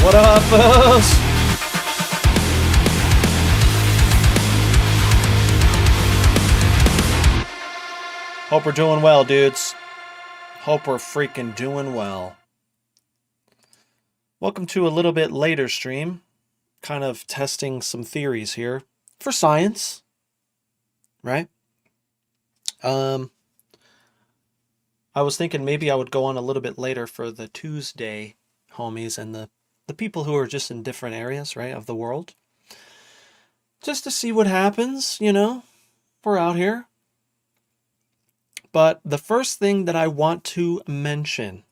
What up, folks? Hope we're doing well, dudes. Hope we're freaking doing well. Welcome to a little bit later stream. Kind of testing some theories here for science, right? I was thinking maybe I would go on a little bit later for the Tuesday homies and the people who are just in different areas, right, of the world. Just to see what happens, you know? We're out here. But the first thing that I want to mention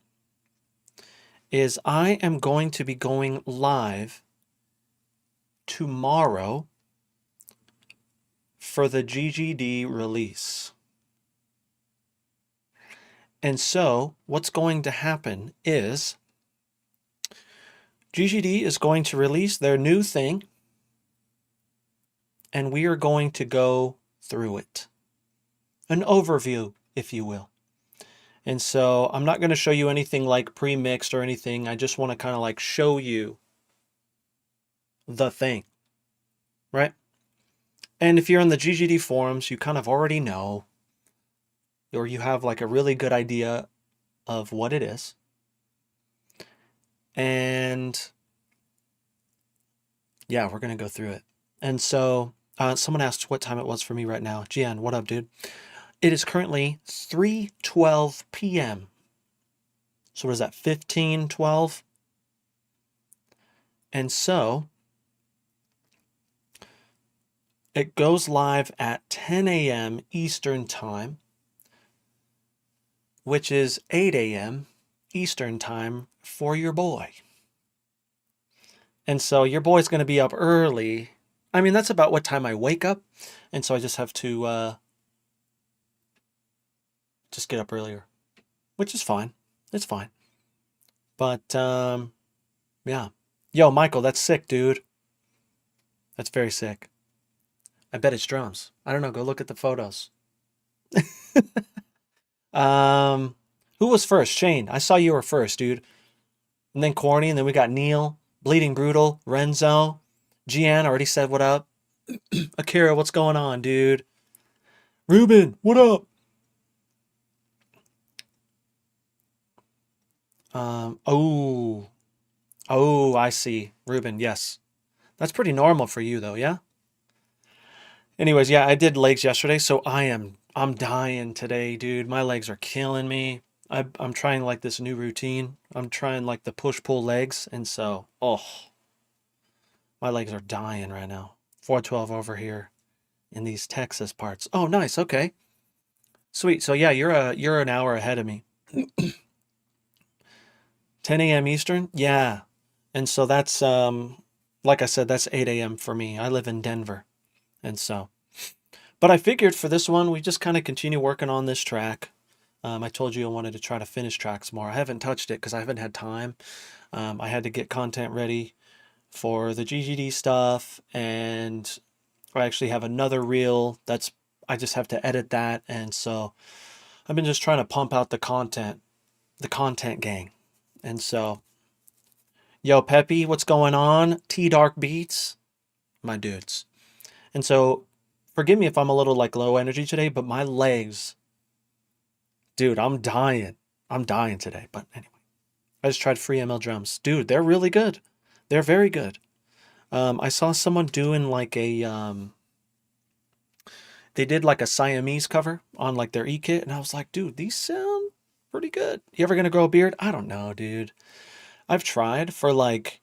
is I am going to be going live tomorrow for the GGD release. And so what's going to happen is GGD is going to release their new thing, and we are going to go through it. An overview, if you will. And so I'm not going to show you anything like pre-mixed or anything. I just want to kind of like show you the thing, right? And if you're in the GGD forums, you kind of already know, or you have like a really good idea of what it is. And yeah, we're going to go through it. And so someone asked what time it was for me right now. Gian, what up, dude? It is currently 3:12 p.m. So what is that, 15:12? And so it goes live at 10 a.m. Eastern Time, which is 8 a.m. Eastern Time for your boy. And so your boy's going to be up early. I mean, that's about what time I wake up. And so I just have to just get up earlier, which is fine. It's fine. But, yeah. Yo, Michael, that's sick, dude. That's very sick. I bet it's drums. I don't know. Go look at the photos. Who was first? Shane. I saw you were first, dude. And then Corny, and then we got Neil, Bleeding Brutal, Renzo, Gian already said what up. Akira, what's going on, dude? Ruben, what up? Oh, I see. Ruben, yes. That's pretty normal for you though, yeah? Anyways, yeah, I did legs yesterday, so I'm dying today, dude. My legs are killing me. I'm trying like this new routine. I'm trying like the push-pull legs, and so, my legs are dying right now. 412 over here in these Texas parts. Oh, nice. Okay. Sweet. So yeah, you're an hour ahead of me. 10 a.m. Eastern? Yeah. And so that's like I said, that's 8 a.m. for me. I live in Denver. And so, but I figured for this one, we just kind of continue working on this track. I told you I wanted to try to finish tracks more. I haven't touched it because I haven't had time. I had to get content ready for the GGD stuff, and I actually have another reel that's, I just have to edit that. And so I've been just trying to pump out the content gang. And so, yo, Peppy, what's going on? T-Dark Beats, my dudes. And so, forgive me if I'm a little like low energy today, but my legs, dude, I'm dying. I'm dying today. But anyway, I just tried Free ML drums. Dude, they're really good. They're very good. I saw someone doing like they did like a Siamese cover on like their E-kit, and I was like, dude, these sound pretty good. You ever gonna grow a beard? I don't know, dude. I've tried to like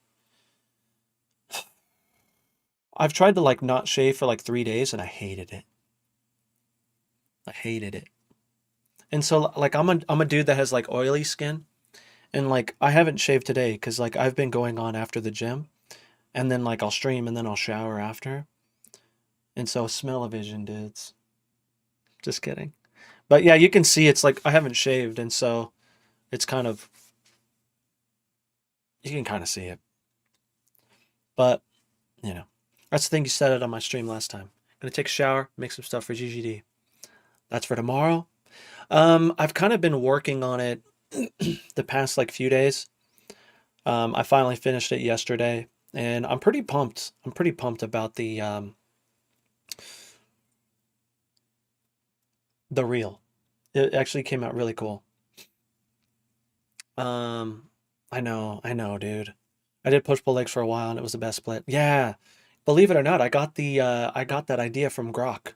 not shave for like 3 days, and I hated it. I hated it. And so like I'm a dude that has like oily skin, and like I haven't shaved today because like I've been going on after the gym, and then like I'll stream and then I'll shower after. And so smell-o-vision, dudes. Just kidding. But yeah, you can see it's like I haven't shaved, and so it's kind of, you can kind of see it. But, you know, that's the thing, you said it on my stream last time. I'm gonna take a shower, make some stuff for GGD. That's for tomorrow. I've kind of been working on it the past like few days. I finally finished it yesterday, and I'm pretty pumped. I'm pretty pumped about the reel. It actually came out really cool. Um, I know, dude. I did push pull legs for a while, and it was the best split. Yeah, believe it or not, I got that idea from Grok.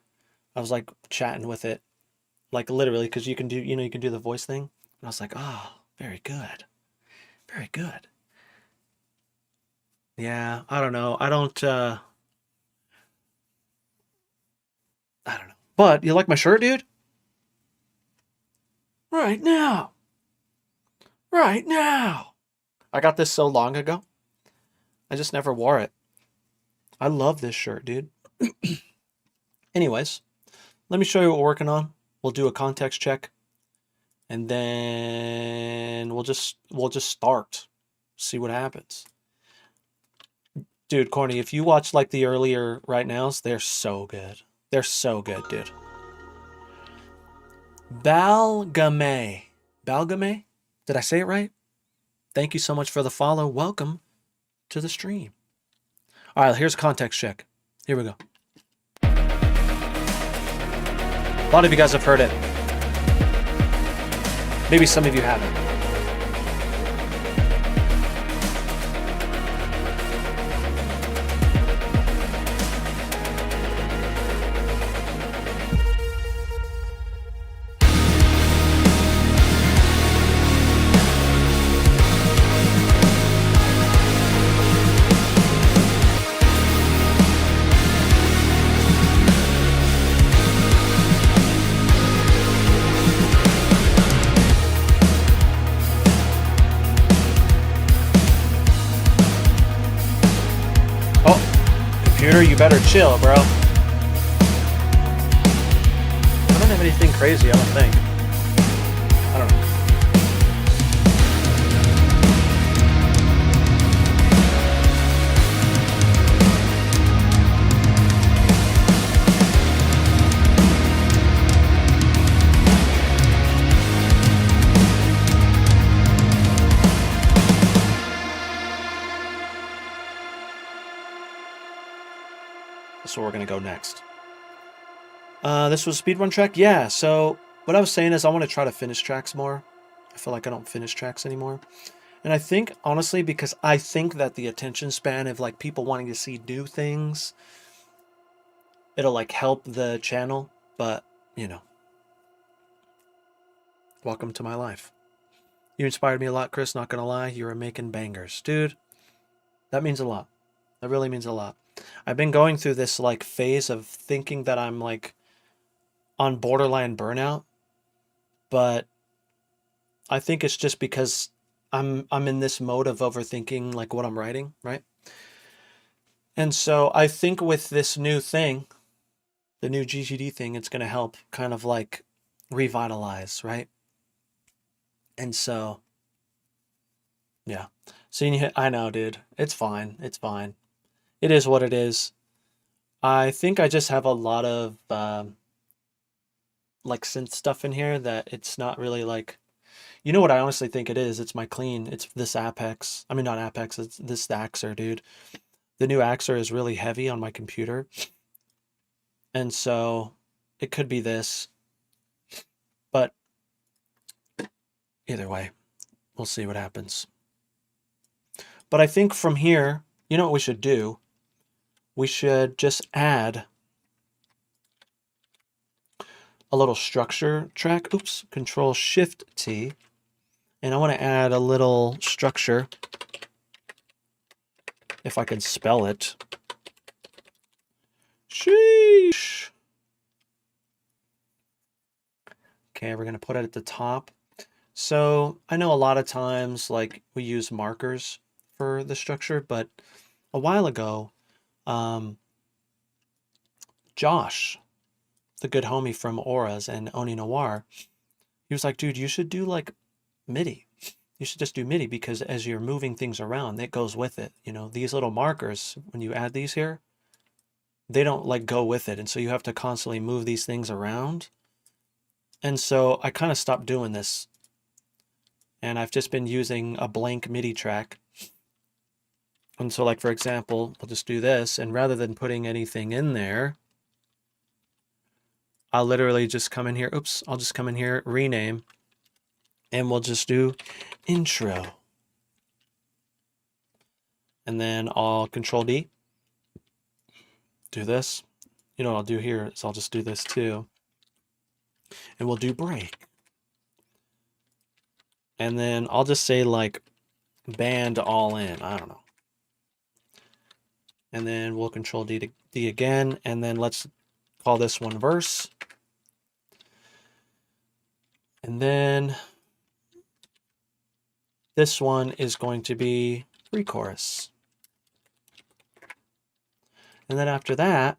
I was like chatting with it, like literally, because you can do, you can do the voice thing. And I was like, oh, very good, very good. Yeah, I don't know. I don't know. But you like my shirt, dude? Right now. Right now. I got this so long ago. I just never wore it. I love this shirt, dude. Anyways, let me show you what we're working on. We'll do a context check, and then we'll just start. See what happens. Dude, Corny, if you watch like the earlier right nows, they're so good. They're so good, dude. Balgame. Balgame? Did I say it right? Thank you so much for the follow. Welcome to the stream. All right, here's a context check. Here we go. A lot of you guys have heard it. Maybe some of you haven't. Computer, you better chill, bro. I don't have anything crazy, I don't think. I don't know. That's where we're going to go next. This was a speedrun track? Yeah, so what I was saying is I want to try to finish tracks more. I feel like I don't finish tracks anymore. And I think, honestly, because I think that the attention span of like people wanting to see new things, it'll like help the channel. But, welcome to my life. You inspired me a lot, Chris, not gonna lie. You were making bangers. Dude, that means a lot. That really means a lot. I've been going through this like phase of thinking that I'm like on borderline burnout, but I think it's just because I'm in this mode of overthinking like what I'm writing, right? And so I think with this new thing, the new GGD thing, it's going to help kind of like revitalize, right? And so, yeah. So I know, dude. It's fine. It's fine. It is what it is. I think I just have a lot of like synth stuff in here that it's not really like, you know what I honestly think it is? It's my clean. It's this Apex. I mean, not Apex. It's this AXURE, dude. The new AXURE is really heavy on my computer. And so it could be this. But either way, we'll see what happens. But I think from here, you know what we should do? We should just add a little structure track. Oops, Control Shift T. And I want to add a little structure, if I can spell it. Sheesh. Okay, we're going to put it at the top. So I know a lot of times like we use markers for the structure, but a while ago, Josh, the good homie from Auras and Oni Noir, he was like, dude, you should do like MIDI. You should just do MIDI because as you're moving things around, it goes with it. You know, these little markers, when you add these here, they don't like go with it. And so you have to constantly move these things around. And so I kind of stopped doing this. And I've just been using a blank MIDI track. And so like, for example, we'll just do this, and rather than putting anything in there, I'll literally just come in here. Oops, I'll just come in here, rename, and we'll just do intro. And then I'll Control D, do this. You know what I'll do here is I'll just do this too. And we'll do break. And then I'll just say like band all in. I don't know. And then we'll Control D to D again. And then let's call this one verse. And then this one is going to be pre-chorus. And then after that,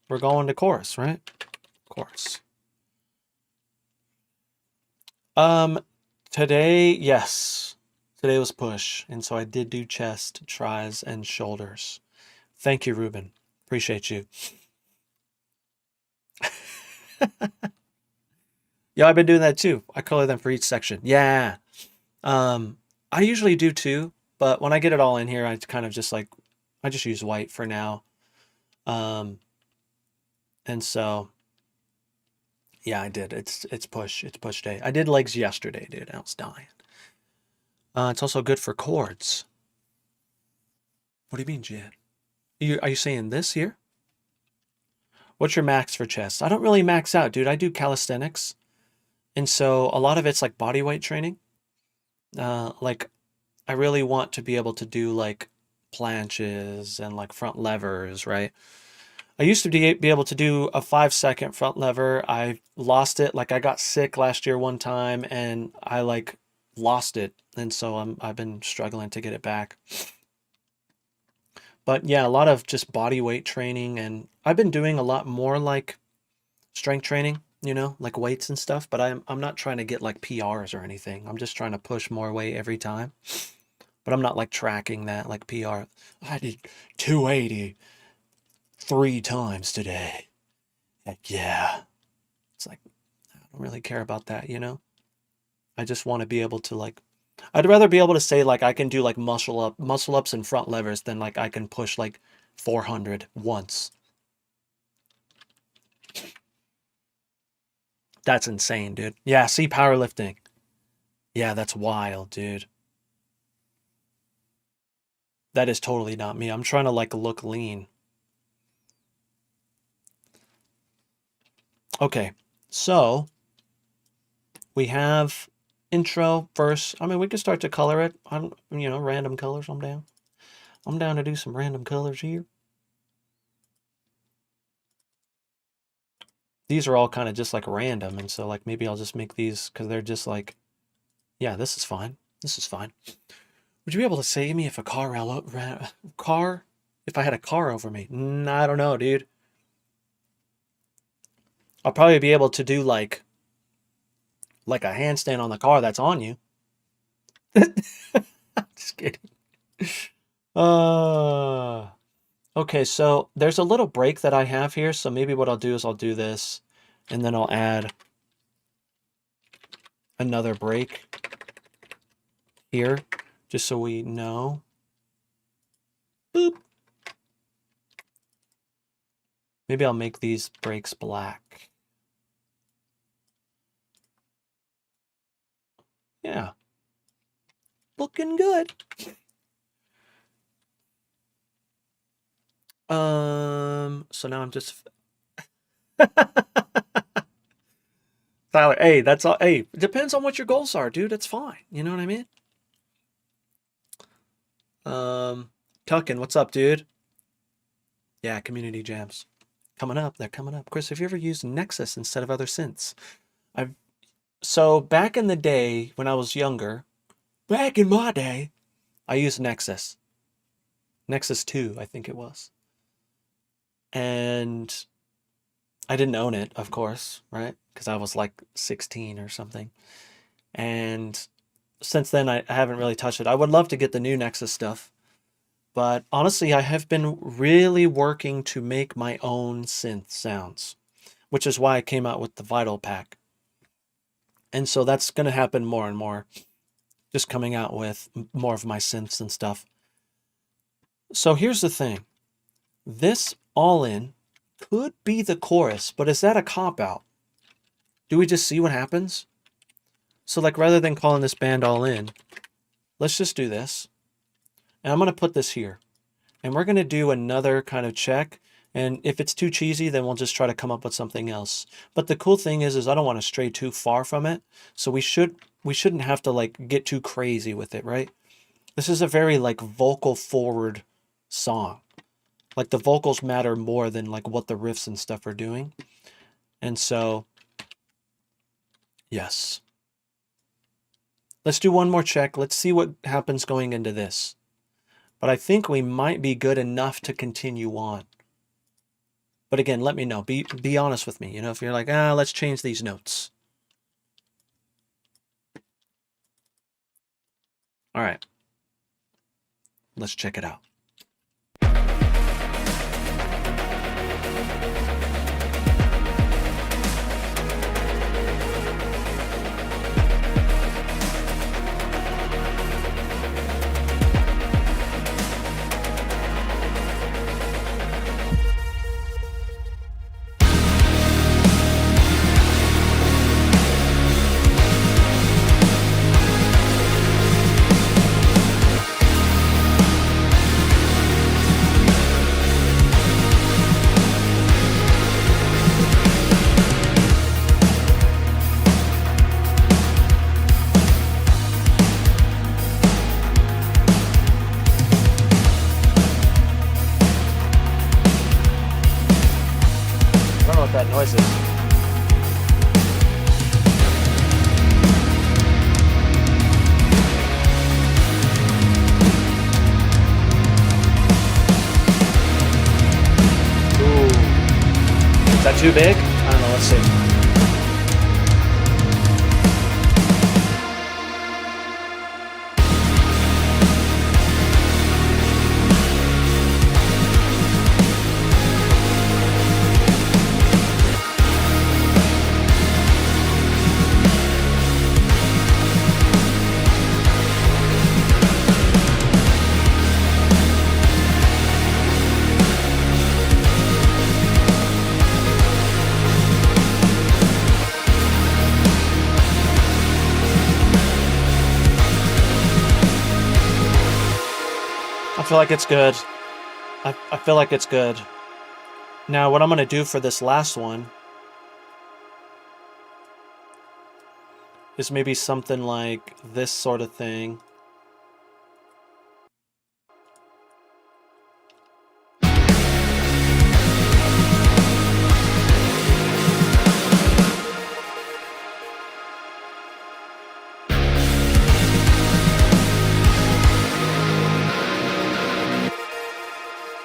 we're going to chorus, right? Chorus. Today, yes. Today was push. And so I did do chest, tries, and shoulders. Thank you, Ruben. Appreciate you. Yeah, I've been doing that too. I color them for each section. Yeah. I usually do too, but when I get it all in here, I kind of just like, I just use white for now. And so, yeah, I did. It's push. It's push day. I did legs yesterday, dude. I was dying. It's also good for chords. What do you mean, Jed? Are you saying this here? What's your max for chest? I don't really max out, dude. I do calisthenics. And so a lot of it's like body weight training. Like I really want to be able to do like planches and like front levers, right? I used to be able to do a 5-second front lever. I lost it. Like I got sick last year one time and I like lost it. And so I've been struggling to get it back. But yeah, a lot of just body weight training, and I've been doing a lot more like strength training, you know, like weights and stuff, but I'm not trying to get like PRs or anything. I'm just trying to push more weight every time. But I'm not like tracking that like PR. I did 280 3 times today. Heck yeah. It's like I don't really care about that, you know? I just want to be able to like I'd rather be able to say like I can do like muscle ups and front levers than like I can push like 400 once. That's insane, dude. Yeah, see powerlifting. Yeah, that's wild, dude. That is totally not me. I'm trying to like look lean. Okay, so we have intro, verse. I mean, we can start to color it. Random colors. I'm down. I'm down to do some random colors here. These are all kind of just like random, and so like maybe I'll just make these because they're just like, yeah, this is fine. This is fine. Would you be able to save me if a car if I had a car over me? I don't know, dude. I'll probably be able to do like a handstand on the car that's on you. Just kidding. Okay, so there's a little break that I have here. So maybe what I'll do is I'll do this and then I'll add another break here just so we know. Boop. Maybe I'll make these breaks black. Yeah. Looking good. So now I'm just Tyler, hey, that's all. Hey, it depends on what your goals are, dude. It's fine. You know what I mean? Tuckin, what's up, dude? Yeah, community jams. Coming up. They're coming up. Chris, have you ever used Nexus instead of other synths? So back in the day when I was younger, back in my day, I used Nexus. Nexus 2, I think it was. And I didn't own it, of course, right? Because I was like 16 or something. And since then, I haven't really touched it. I would love to get the new Nexus stuff. But honestly, I have been really working to make my own synth sounds, which is why I came out with the Vital Pack. And so that's going to happen more and more. just coming out with more of my synths and stuff. So here's the thing. This all in could be the chorus, but is that a cop-out? Do we just see what happens? So like rather than calling this band all in, let's just do this. And I'm going to put this here. And we're going to do another kind of check. And if it's too cheesy, then we'll just try to come up with something else. But the cool thing is I don't want to stray too far from it. So we shouldn't have to like get too crazy with it, right? This is a very like vocal forward song. Like the vocals matter more than like what the riffs and stuff are doing. And so, yes. Let's do one more check. Let's see what happens going into this. But I think we might be good enough to continue on. But again, let me know. Be honest with me. You know, if you're like, let's change these notes. All right. Let's check it out. I don't know what that noise is. Ooh. Is that too big? I don't know. Let's see. I feel like it's good. I feel like it's good. Now, what I'm going to do for this last one is maybe something like this sort of thing.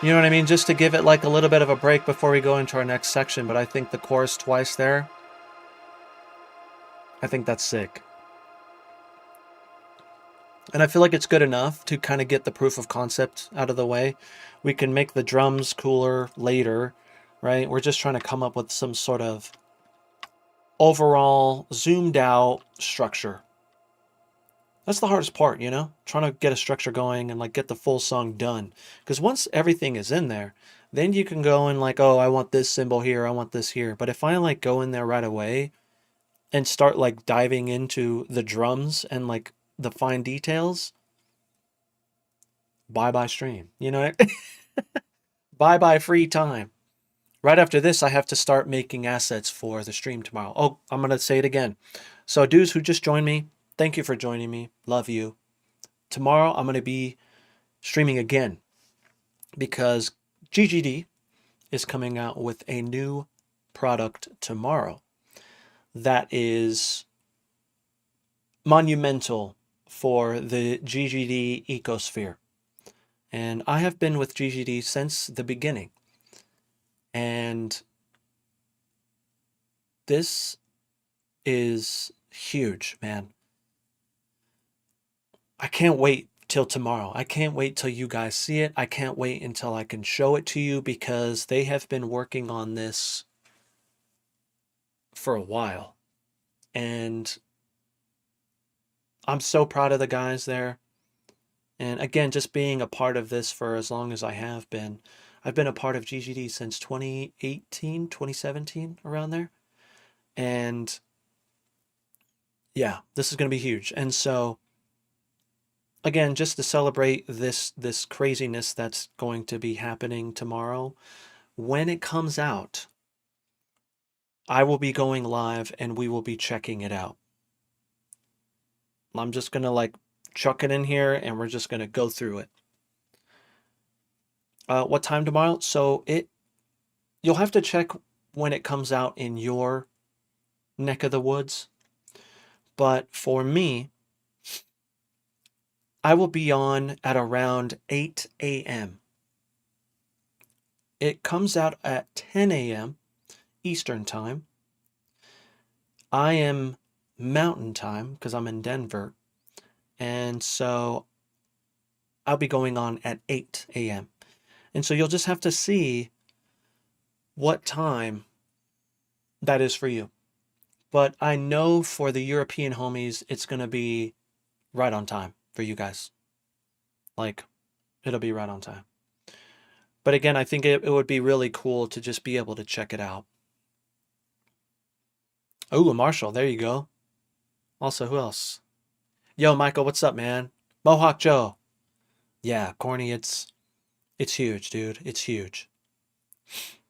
You know what I mean? Just to give it like a little bit of a break before we go into our next section. But I think the chorus twice there, I think that's sick. And I feel like it's good enough to kind of get the proof of concept out of the way. We can make the drums cooler later, right? We're just trying to come up with some sort of overall zoomed out structure. That's the hardest part, you know? Trying to get a structure going and like get the full song done. Because once everything is in there, then you can go and like, oh, I want this symbol here, I want this here. But if I like go in there right away and start like diving into the drums and like the fine details, bye-bye stream, you know? Bye-bye free time. Right after this, I have to start making assets for the stream tomorrow. Oh, I'm going to say it again. So dudes who just joined me, thank you for joining me. Love you. Tomorrow, I'm going to be streaming again because GGD is coming out with a new product tomorrow that is monumental for the GGD ecosphere. And I have been with GGD since the beginning. And this is huge, man. I can't wait till tomorrow. I can't wait till you guys see it. I can't wait until I can show it to you because they have been working on this for a while. And I'm so proud of the guys there. And again, just being a part of this for as long as I have been. I've been a part of GGD since 2018, 2017, around there. And yeah, this is going to be huge. And so again, just to celebrate this craziness that's going to be happening tomorrow, when it comes out, I will be going live and we will be checking it out. I'm just going to like chuck it in here and we're just going to go through it. What time tomorrow? So you'll have to check when it comes out in your neck of the woods. But for me, I will be on at around 8 a.m. It comes out at 10 a.m. Eastern time. I am Mountain time because I'm in Denver. And so I'll be going on at 8 a.m. And so you'll just have to see what time that is for you. But I know for the European homies, it's going to be right on time for you guys. Like, it'll be right on time. But again, I think it would be really cool to just be able to check it out. Oh, Marshall, there you go. Also, who else? Yo, Michael, what's up, man? Mohawk Joe. Yeah, Corny, it's huge, dude. It's huge.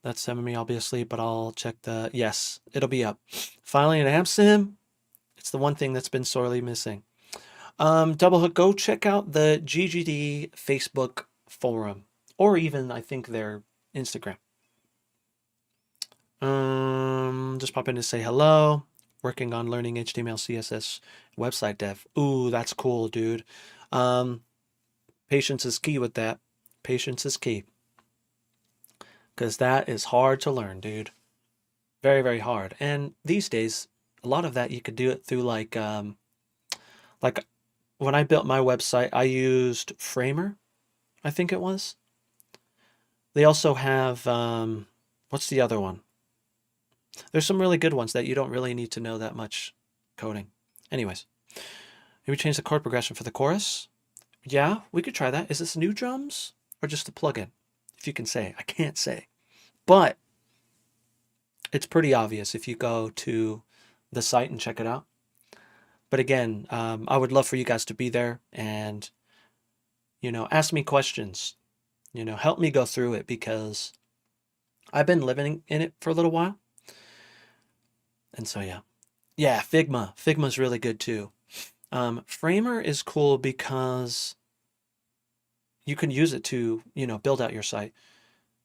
That's me. I'll be asleep, but I'll check the... Yes, it'll be up. Finally, an amp sim. It's the one thing that's been sorely missing. Double Hook, go check out the GGD Facebook forum. Or even, I think, their Instagram. Just pop in to say hello. Working on learning HTML, CSS, website dev. Ooh, that's cool, dude. Patience is key with that. Patience is key. Because that is hard to learn, dude. Very, very hard. And these days, a lot of that you could do it through like when I built my website, I used Framer, I think it was. They also have, what's the other one? There's some really good ones that you don't really need to know that much coding. Anyways, maybe change the chord progression for the chorus. Yeah, we could try that. Is this new drums or just a plugin? If you can say. I can't say. But it's pretty obvious if you go to the site and check it out. But again, I would love for you guys to be there and, ask me questions. Help me go through it because I've been living in it for a little while. And so, yeah. Yeah, Figma. Figma's really good too. Framer is cool because you can use it to, build out your site.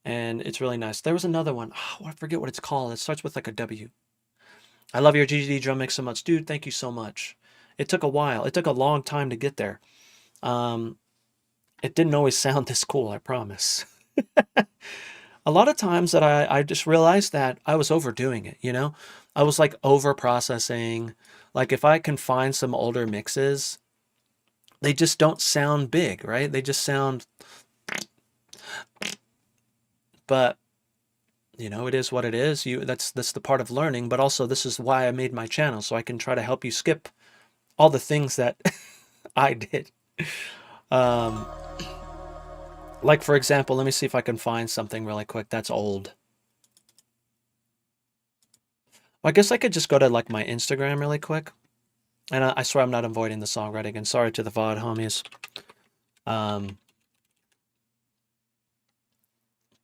And it's really nice. There was another one. Oh, I forget what it's called. It starts with like a W. I love your GGD drum mix so much. Dude, thank you so much. It took a while. It took a long time to get there. It didn't always sound this cool, I promise. A lot of times that I just realized that I was overdoing it, I was like over processing. Like if I can find some older mixes, they just don't sound big, right? They just sound, but it is what it is. That's the part of learning, but also this is why I made my channel, so I can try to help you skip all the things that I did. Like for example, let me see if I can find something really quick that's old. Well, I guess I could just go to like my Instagram really quick. And I swear I'm not avoiding the songwriting. And sorry to the VOD homies.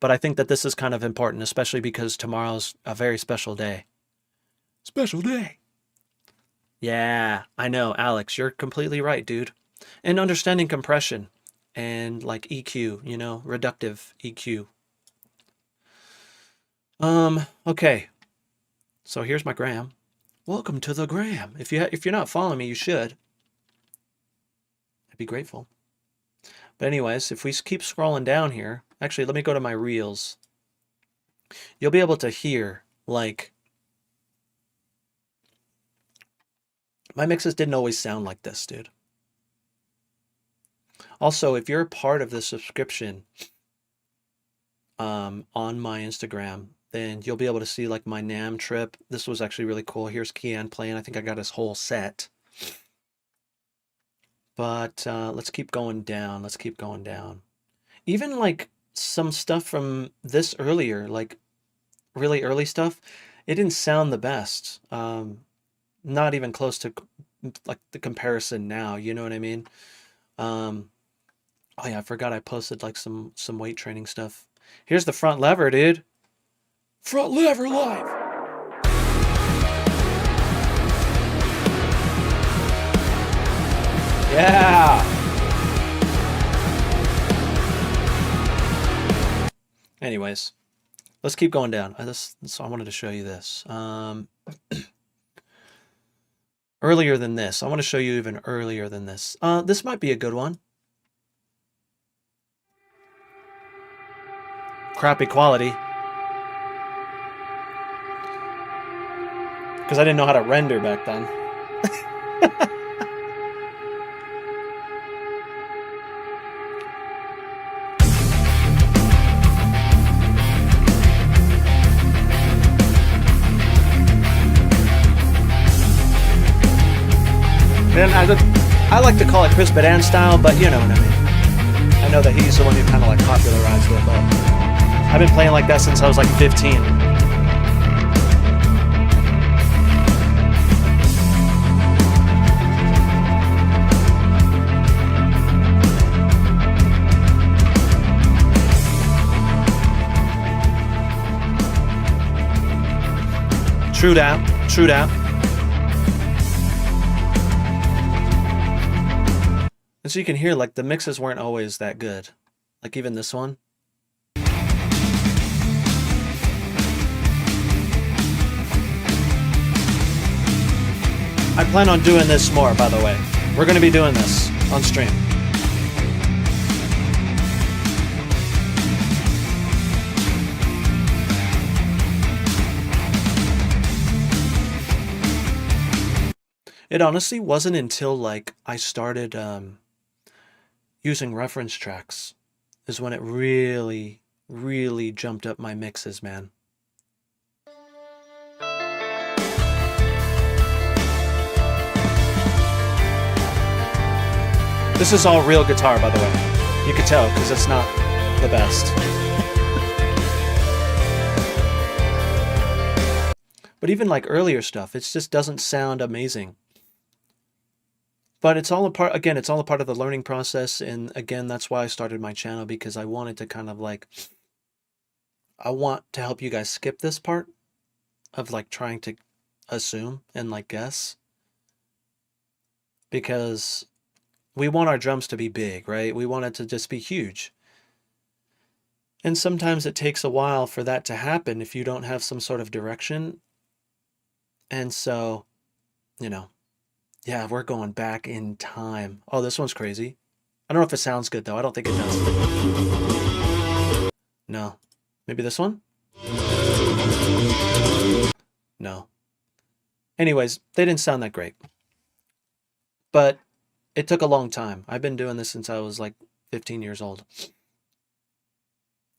But I think that this is kind of important, especially because tomorrow's a very special day. Special day. Yeah, I know, Alex, you're completely right, dude. And understanding compression and like EQ, reductive EQ. Okay. So here's my gram. Welcome to the gram. If you're not following me, you should. I'd be grateful. But anyways, if we keep scrolling down here, actually, let me go to my reels. You'll be able to hear, like, my mixes didn't always sound like this, dude. Also, if you're a part of the subscription on my Instagram, then you'll be able to see like my NAMM trip. This was actually really cool. Here's Kian playing. I think I got his whole set. But let's keep going down. Let's keep going down. Even like some stuff from this earlier, like really early stuff, it didn't sound the best. Not even close to like the comparison now, you know what I mean? Um, oh yeah, I forgot I posted like some weight training stuff. Here's the front lever, dude. Front lever live. Yeah. Anyways, let's keep going down. So I wanted to show you this. Earlier than this. I want to show you even earlier than this. This might be a good one. Crappy quality. Because I didn't know how to render back then. And I like to call it Chris Badan style, but you know what I mean. I know that he's the one who kind of like popularized it, but I've been playing like that since I was like 15. True that. True that. And so you can hear like the mixes weren't always that good. Like even this one. I plan on doing this more, by the way. We're going to be doing this on stream. It honestly wasn't until like I started using reference tracks is when it really, really jumped up my mixes, man. This is all real guitar, by the way. You can tell because it's not the best. But even like earlier stuff, it just doesn't sound amazing. But it's all a part, again, it's all a part of the learning process. And again, that's why I started my channel, because I wanted to kind of like, I want to help you guys skip this part of like trying to assume and like guess. Because we want our drums to be big, right? We want it to just be huge. And sometimes it takes a while for that to happen if you don't have some sort of direction. And so, you know, yeah, we're going back in time. Oh, this one's crazy. I don't know if it sounds good, though. I don't think it does. No. Maybe this one? No. Anyways, they didn't sound that great. But it took a long time. I've been doing this since I was like 15 years old.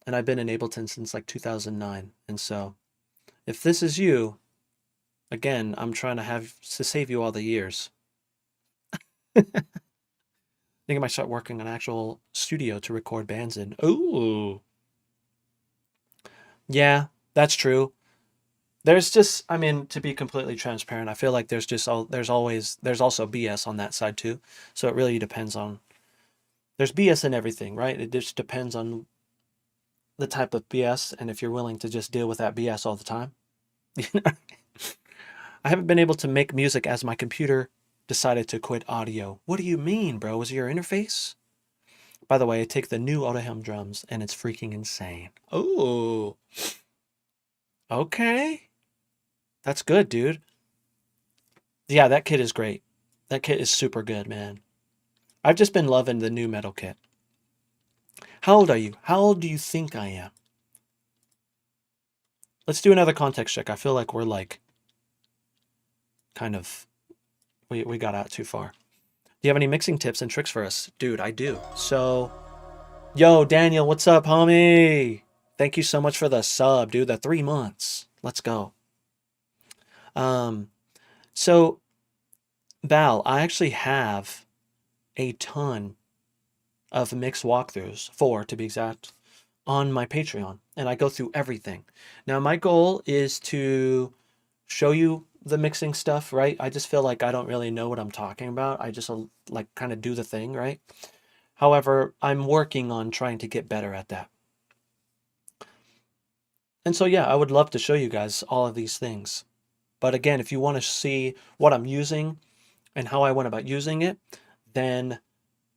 And I've been in Ableton since like 2009. And so, if this is you, again, I'm trying to save you all the years. I think I might start working on an actual studio to record bands in. Ooh. Yeah, that's true. There's just, I mean, to be completely transparent, I feel like there's also BS on that side too. So it really depends on, there's BS in everything, right? It just depends on the type of BS and if you're willing to just deal with that BS all the time. I haven't been able to make music as my computer decided to quit audio. What do you mean, bro? Was it your interface? By the way, I take the new Autohelm drums and it's freaking insane. Oh, okay. That's good, dude. Yeah, that kit is great. That kit is super good, man. I've just been loving the new metal kit. How old are you? How old do you think I am? Let's do another context check. I feel like we're like kind of, we got out too far. Do you have any mixing tips and tricks for us? Dude, I do. So, yo, Daniel, what's up, homie? Thank you so much for the sub, dude. The 3 months. Let's go. So, Val, I actually have a ton of mix walkthroughs, 4 to be exact, on my Patreon, and I go through everything. Now, my goal is to show you the mixing stuff, right? I just feel like I don't really know what I'm talking about. I just like kind of do the thing, right? However, I'm working on trying to get better at that. And so, yeah, I would love to show you guys all of these things. But again, if you want to see what I'm using and how I went about using it, then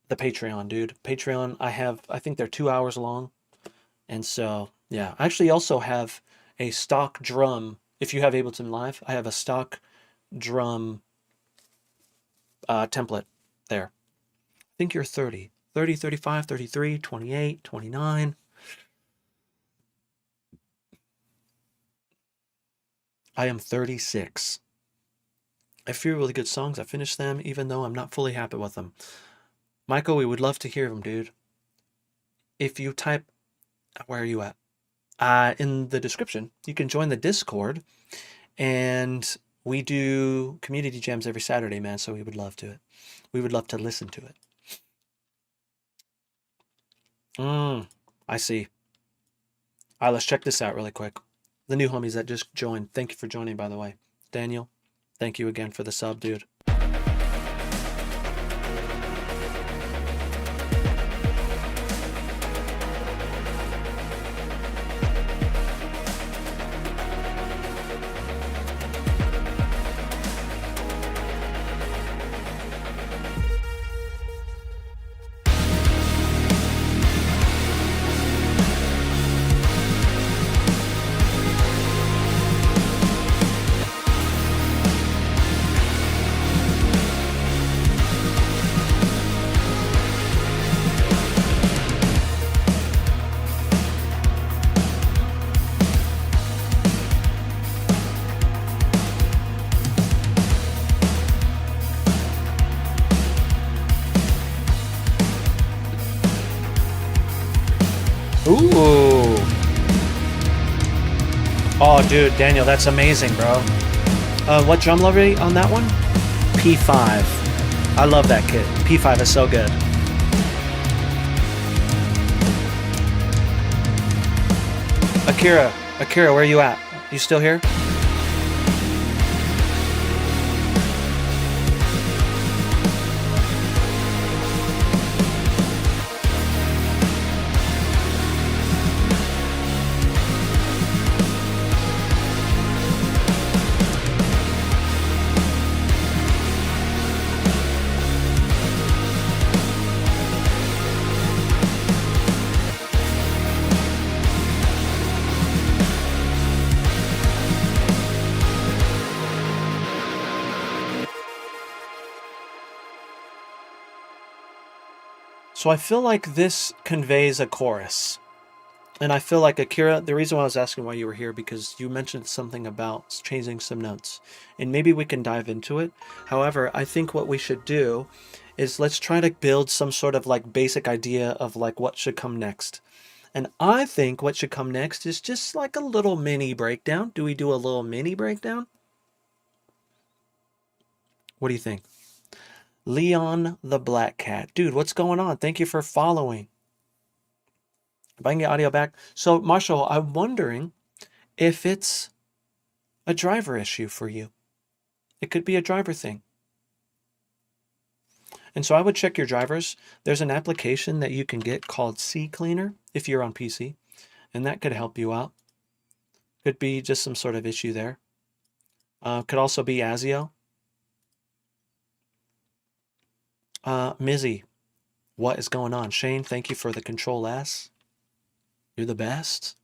the Patreon, dude. Patreon, I think they're 2 hours long. And so, yeah, I actually also have a stock drum. If you have Ableton Live, I have a stock drum template there. I think you're 30, 30, 35, 33, 28, 29. I am 36. I few really good songs. I finished them even though I'm not fully happy with them. Michael, we would love to hear them, dude. If you type, where are you at? In the description, you can join the Discord, and we do community jams every Saturday, man. So we would love to. We would love to listen to it. I see. All right, let's check this out really quick. The new homies that just joined. Thank you for joining, by the way. Daniel, thank you again for the sub, dude. Ooh. Oh, dude, Daniel, that's amazing, bro. What drum library on that one? P5. I love that kit. P5 is so good. Akira, where are you at? You still here? So I feel like this conveys a chorus. And I feel like Akira, the reason why I was asking why you were here, because you mentioned something about changing some notes. And maybe we can dive into it. However, I think what we should do is let's try to build some sort of like basic idea of like what should come next. And I think what should come next is just like a little mini breakdown. Do we do a little mini breakdown? What do you think? Leon the Black Cat. Dude, what's going on? Thank you for following. If I can get audio back. So, Marshall, I'm wondering if it's a driver issue for you. It could be a driver thing. And so I would check your drivers. There's an application that you can get called C Cleaner if you're on PC, and that could help you out. Could be just some sort of issue there. Could also be ASIO. Mizzy, what is going on? Shane, thank you for the Control S. You're the best.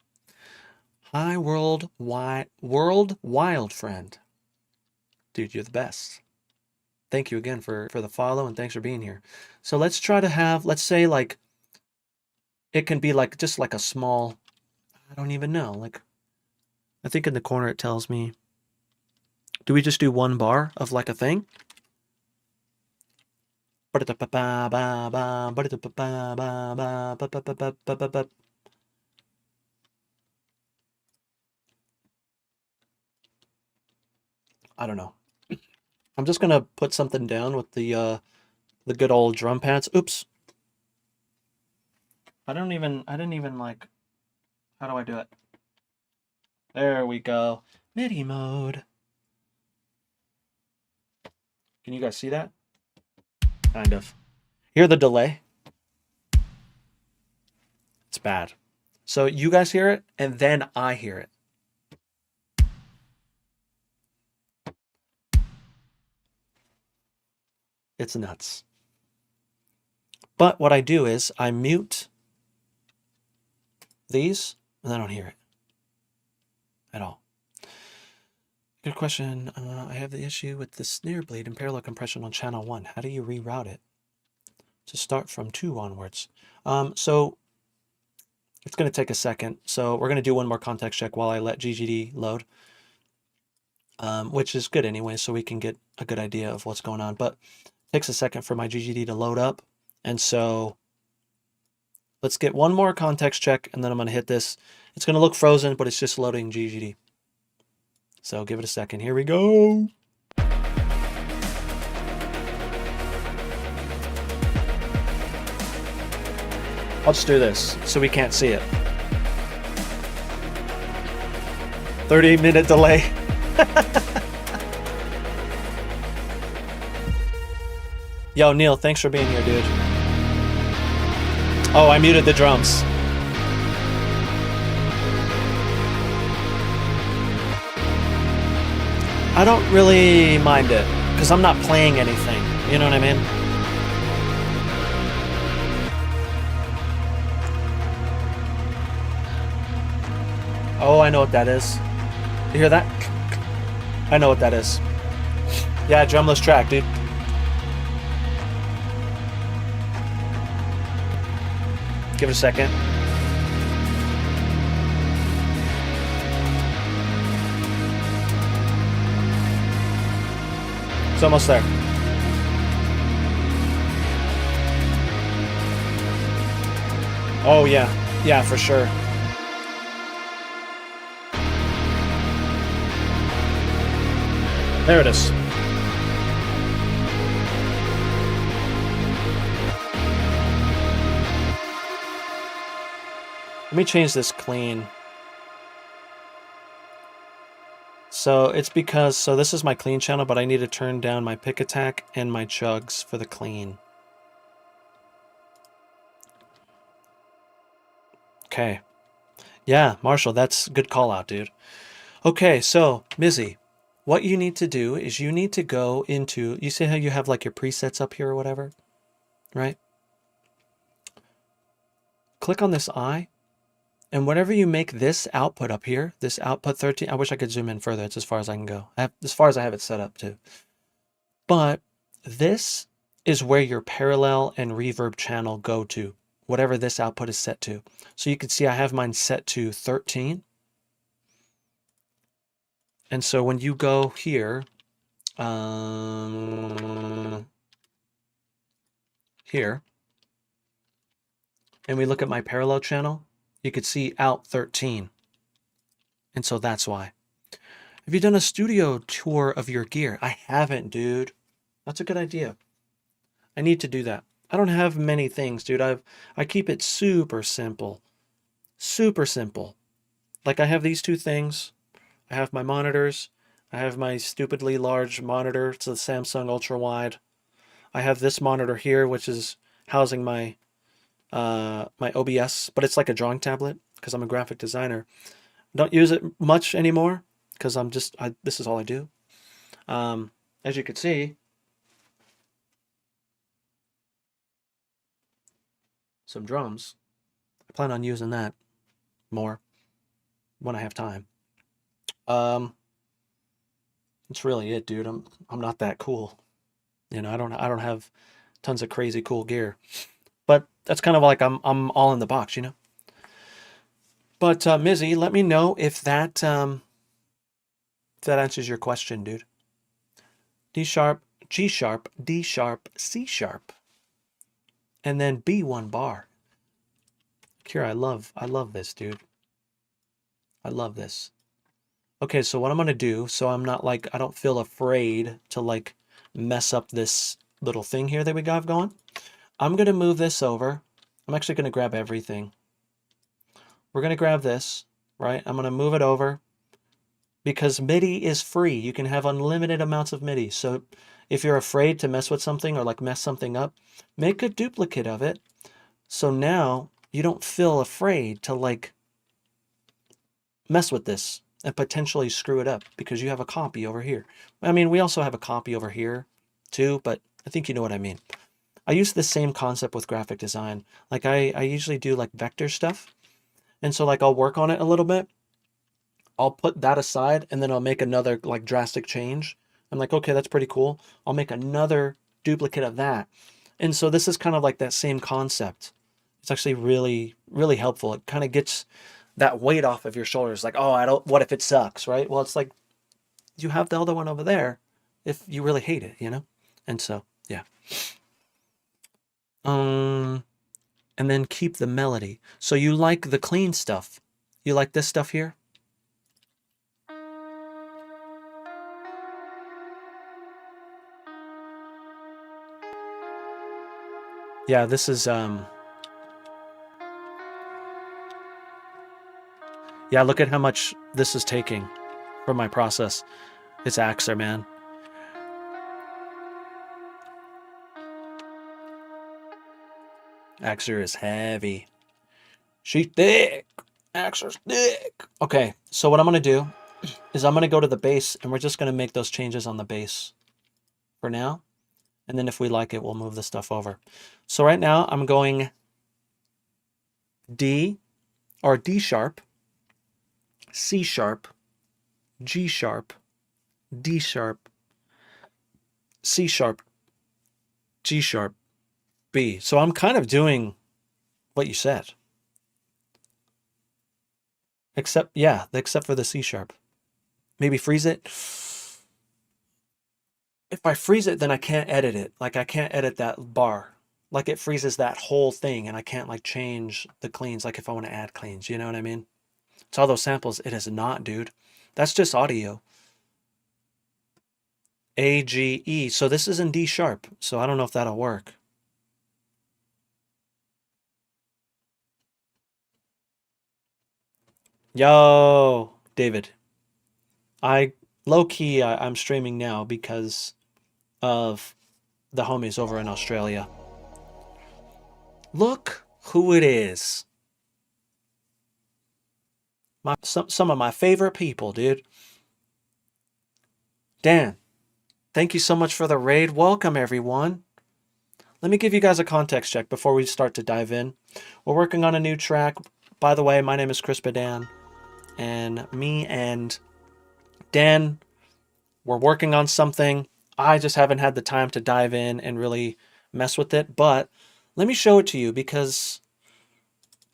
Hi, World Wild Friend. Dude, you're the best. Thank you again for the follow, and thanks for being here. So let's try to have, let's say like, it can be like just like a small, I don't even know. Like, I think in the corner it tells me, do we just do one bar of like a thing? I don't know. I'm just gonna put something down with the The good old drum pads. Oops. I didn't even like, how do I do it? There we go. MIDI mode. Can you guys see that? Kind of. Hear the delay? It's bad. So you guys hear it, and then I hear it. It's nuts. But what I do is I mute these, and I don't hear it at all. Good question. I have the issue with the snare blade and parallel compression on channel 1. How do you reroute it to start from 2 onwards? So it's going to take a second. So we're going to do one more context check while I let GGD load, which is good anyway, so we can get a good idea of what's going on. But it takes a second for my GGD to load up. And so let's get one more context check, and then I'm going to hit this. It's going to look frozen, but it's just loading GGD. So give it a second. Here we go. I'll just do this so we can't see it. 30-minute delay. Yo, Neil, thanks for being here, dude. Oh, I muted the drums. I don't really mind it because I'm not playing anything. You know what I mean? Oh, I know what that is. You hear that? I know what that is. Yeah, drumless track, dude. Give it a second. It's almost there. Oh, yeah. Yeah, for sure. There it is. Let me change this clean. So it's because, so this is my clean channel, but I need to turn down my pick attack and my chugs for the clean. Okay. Yeah, Marshall, that's a good call out, dude. Okay, so Mizzy, what you need to do is you need to go into, you see how you have like your presets up here or whatever, right? Click on this eye, and whatever you make this output up here, this output 13, I wish I could zoom in further. It's as far as I can go. As far as I have it set up too. But this is where your parallel and reverb channel go to, whatever this output is set to. So you can see I have mine set to 13. And so when you go here, here, and we look at my parallel channel, you could see out 13. And so that's why. Have you done a studio tour of your gear? I haven't, dude. That's a good idea. I need to do that. I don't have many things, dude. I keep it super simple. Super simple. Like I have these two things. I have my monitors. I have my stupidly large monitor. It's a Samsung ultra wide. I have this monitor here, which is housing my my OBS, but it's like a drawing tablet because I'm a graphic designer. Don't use it much anymore because this is all I do. As you can see, some drums. I plan on using that more when I have time. It's really it, dude. I'm not that cool. You know, I don't have tons of crazy cool gear. But that's kind of like I'm all in the box, you know. But Mizzy, let me know if that answers your question, dude. D sharp, G sharp, D sharp, C sharp, and then B1 bar. AXURE, I love this, dude. I love this. Okay, so what I'm gonna do, so I'm not like, I don't feel afraid to like mess up this little thing here that we got going. I'm going to move this over. I'm actually going to grab everything. We're going to grab this, right? I'm going to move it over because MIDI is free. You can have unlimited amounts of MIDI. So if you're afraid to mess with something or like mess something up, make a duplicate of it. So now you don't feel afraid to like mess with this and potentially screw it up because you have a copy over here. I mean, we also have a copy over here too, but I think you know what I mean. I use the same concept with graphic design. Like I usually do like vector stuff. And so like I'll work on it a little bit. I'll put that aside and then I'll make another like drastic change. I'm like, okay, that's pretty cool. I'll make another duplicate of that. And so this is kind of like that same concept. It's actually really, really helpful. It kind of gets that weight off of your shoulders. Like, oh, what if it sucks, right? Well, it's like you have the other one over there if you really hate it, you know? And so, yeah. And then keep the melody. So you like the clean stuff. You like this stuff here? Yeah, this is, yeah, look at how much this is taking from my process. It's AXURE, man. AXURE is heavy. She's thick. AXURE's thick. Okay, so what I'm going to do is I'm going to go to the bass and we're just going to make those changes on the bass for now. And then if we like it, we'll move the stuff over. So right now I'm going D or D sharp, C sharp, G sharp, D sharp, C sharp, G sharp, B. So I'm kind of doing what you said. Except for the C sharp. Maybe freeze it. If I freeze it, then I can't edit it. Like I can't edit that bar. Like it freezes that whole thing and I can't like change the cleans. Like if I want to add cleans, you know what I mean? It's all those samples. It is not, dude. That's just audio. A, G, E. So this is in D sharp. So I don't know if that'll work. Yo, David. Low-key, I'm streaming now because of the homies over in Australia. Look who it is. Some of my favorite people, dude. Dan, thank you so much for the raid. Welcome, everyone. Let me give you guys a context check before we start to dive in. We're working on a new track. By the way, my name is Chris Badan, and me and Dan, we're working on something. I just haven't had the time to dive in and really mess with it, but let me show it to you because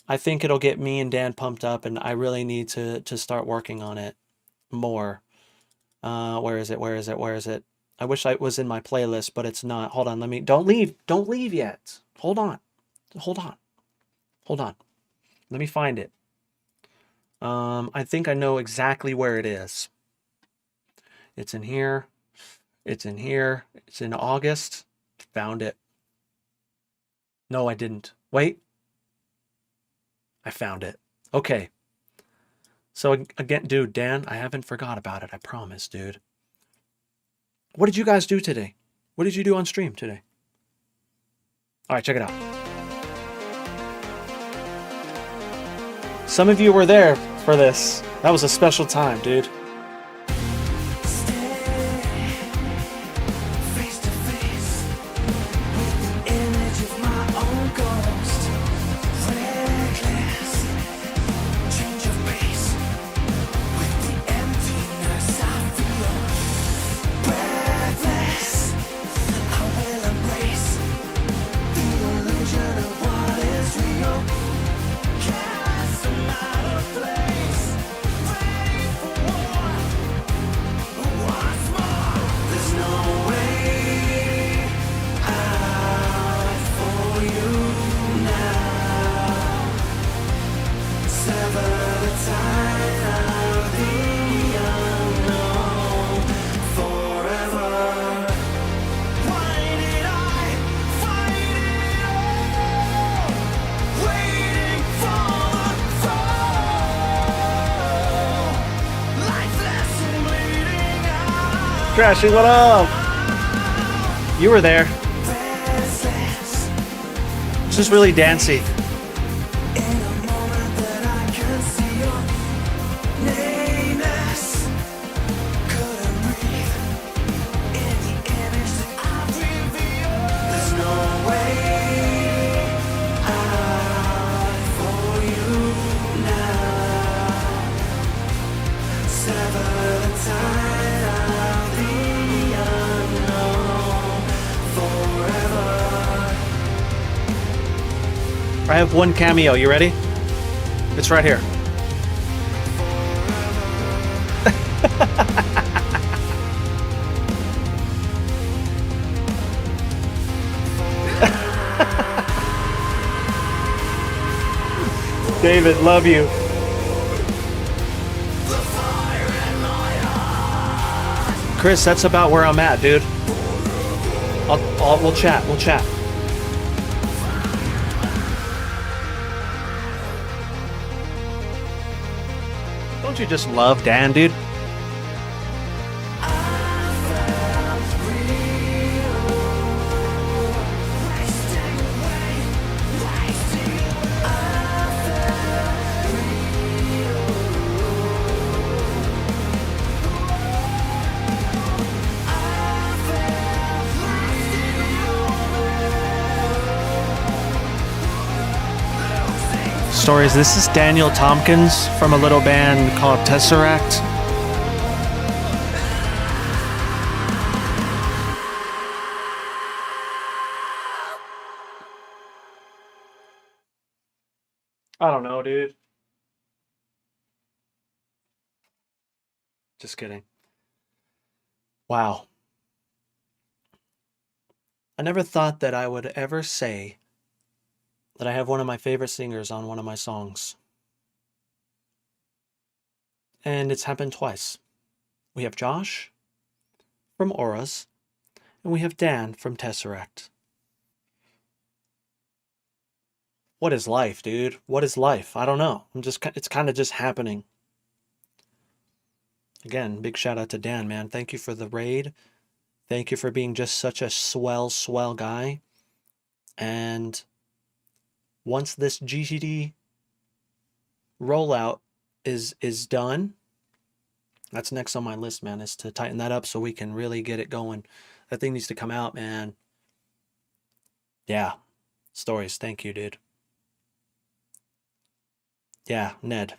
I think it'll get me and Dan pumped up, and I really need to start working on it more. Where is it? I wish it was in my playlist, but it's not. Hold on, don't leave yet. Hold on. Let me find it. I think I know exactly where it is. It's in here. It's in August. Found it. No, I didn't. Wait. I found it. Okay. So again, dude, Dan, I haven't forgot about it. I promise, dude. What did you guys do today? What did you do on stream today? All right, check it out. Some of you were there for this. That was a special time, dude. Crashing, what up? You were there. This is really dancey. I have one cameo. You ready? It's right here. David, love you. Chris, that's about where I'm at, dude. We'll chat. We'll chat. Don't you just love Dan, dude? Stories. This is Daniel Tompkins from a little band called Tesseract. I don't know, dude. Just kidding. Wow. I never thought that I would ever say that I have one of my favorite singers on one of my songs. And it's happened twice. We have Josh from Auras, and we have Dan from Tesseract. What is life, dude? What is life? I don't know. It's kind of just happening. Again, big shout out to Dan, man. Thank you for the raid. Thank you for being just such a swell guy. And once this GTD rollout is done, that's next on my list, man, is to tighten that up so we can really get it going. That thing needs to come out, man. Yeah. Stories. Thank you, dude. Yeah, Ned.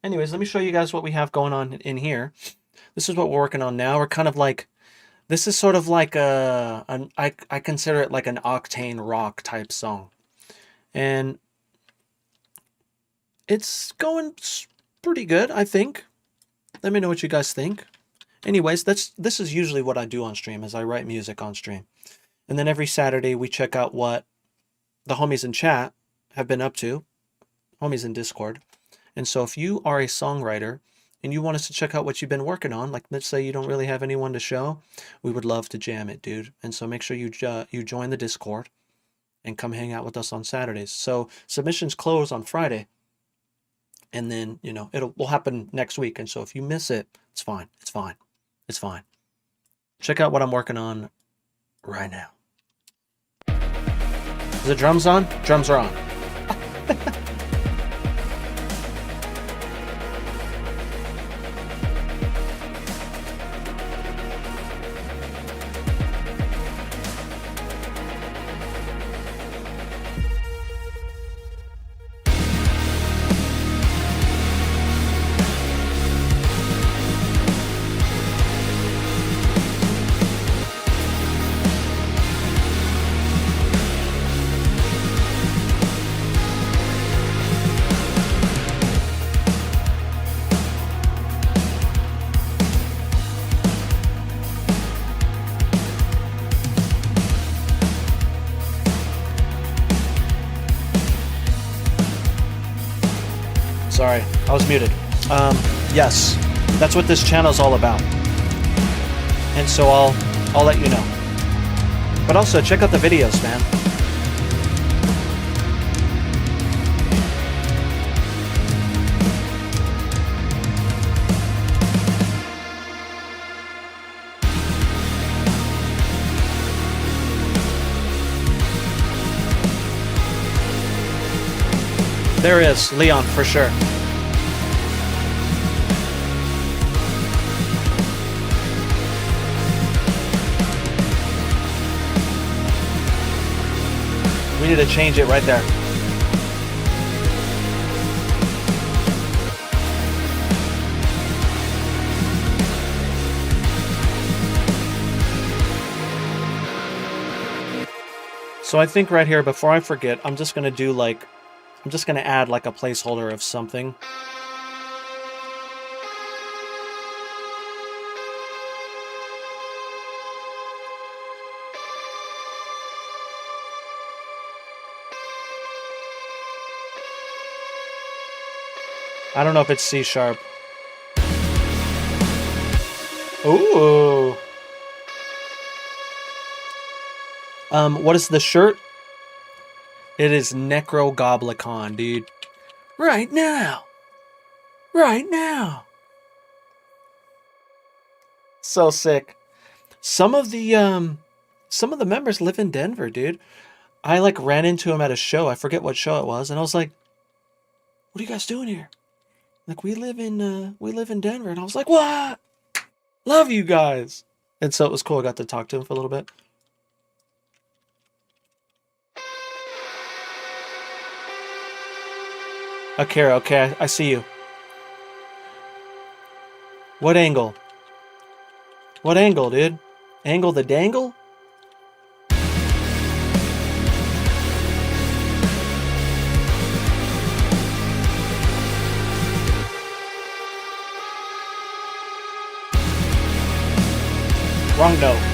Anyways, let me show you guys what we have going on in here. This is what we're working on now. We're kind of like, this is sort of like I consider it like an octane rock type song. And it's going pretty good, I think. Let me know what you guys think. Anyways, this is usually what I do on stream, is I write music on stream. And then every Saturday we check out what the homies in chat have been up to, homies in Discord. And so if you are a songwriter and you want us to check out what you've been working on, like let's say you don't really have anyone to show, we would love to jam it, dude. And so make sure you join the Discord and come hang out with us on Saturdays. So submissions close on Friday, and then, you know, will happen next week. And so if you miss it, it's fine. It's fine. It's fine. Check out what I'm working on right now. Is the drums on? Drums are on. Sorry, I was muted. Yes, that's what this channel is all about. And so I'll let you know. But also check out the videos, man. there is, Leon, for sure. We need to change it right there. So I think right here, before I forget, I'm just gonna do like, I'm just gonna add like a placeholder of something. I don't know if it's C sharp. Ooh. What is the shirt? It is Necrogoblicon, dude. Right now. Right now. So sick. Some of the members live in Denver, dude. I like ran into him at a show. I forget what show it was, and I was like, "What are you guys doing here?" Like, we live in Denver, and I was like, "What? Love you guys." And so it was cool. I got to talk to him for a little bit. Akira, okay, I see you. What angle? What angle, dude? Angle the dangle? Wrong note.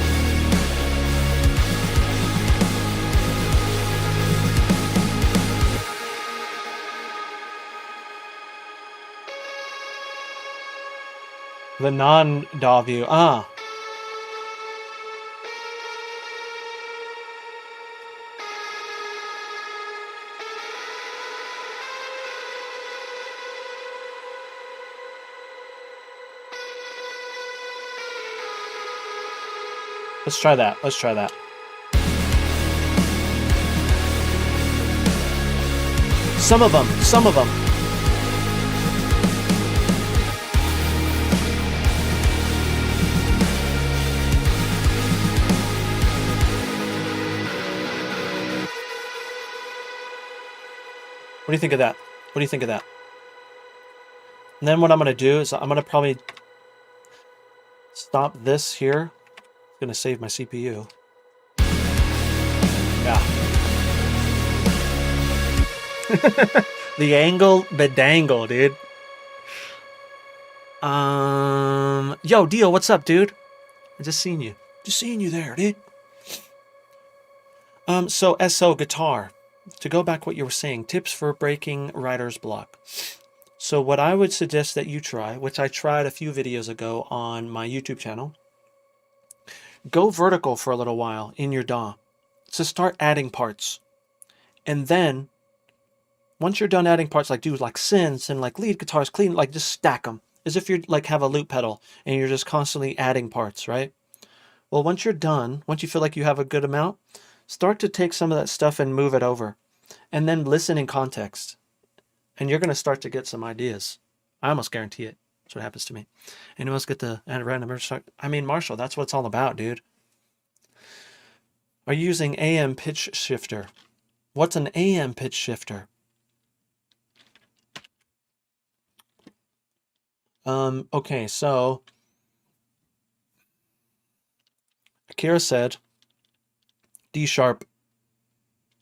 The non-DAW view. Ah. Let's try that. Let's try that. Some of them. Some of them. What do you think of that? What do you think of that? And then what I'm going to do is I'm going to probably stop this here. It's going to save my CPU. Yeah. The angle bedangle, dude. Yo, Dio, what's up, dude? I just seen you. Just seeing you there, dude. So SO guitar. To go back what you were saying, tips for breaking writer's block. So what I would suggest that you try, which I tried a few videos ago on my YouTube channel, go vertical for a little while in your DAW. So start adding parts. And then, once you're done adding parts, like do like synths and like lead guitars, clean, like just stack them. As if you like have a loop pedal and you're just constantly adding parts, right? Well, once you're done, once you feel like you have a good amount, start to take some of that stuff and move it over. And then listen in context. And you're going to start to get some ideas. I almost guarantee it. That's what happens to me. Anyone else get the random start? I mean, Marshall, that's what it's all about, dude. Are you using AM pitch shifter? What's an AM pitch shifter? Okay, so Akira said D sharp,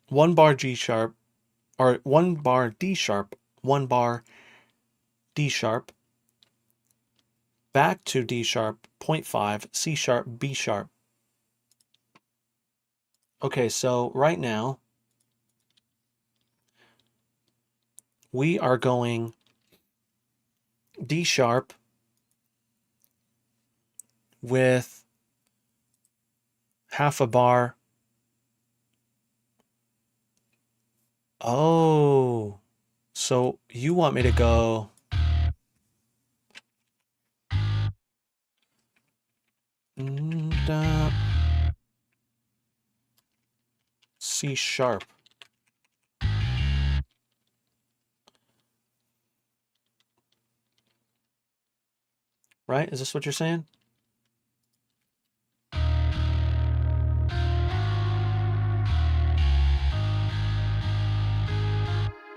1 bar G sharp, or 1 bar D sharp, 1 bar D sharp, back to D sharp, 0.5, C sharp, B sharp. Okay, so right now we are going D sharp with half a bar. Oh, so you want me to go C sharp. right? Is this what you're saying?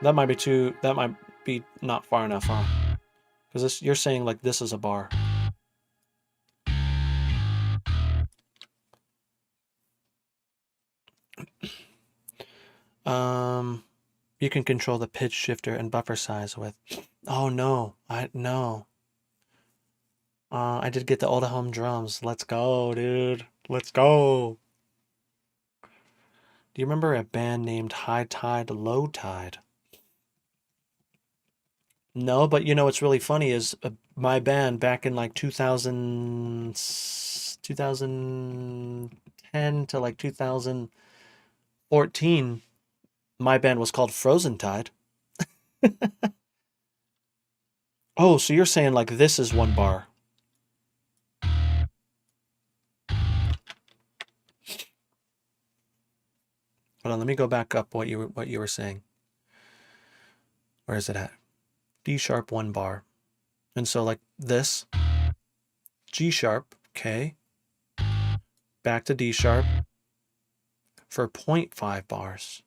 That might be not far enough, huh? Because you're saying like this is a bar. You can control the pitch shifter and buffer size with. Oh no, no. I did get the Old Home drums. Let's go, dude. Let's go. Do you remember a band named High Tide, Low Tide? No, but you know what's really funny is my band back in like 2010 to like 2014, my band was called Frozen Tide. Oh, so you're saying like this is one bar. Hold on, let me go back up what you were saying. Where is it at? D sharp 1 bar. And so like this, G sharp, okay. Back to D sharp for 0.5 bars.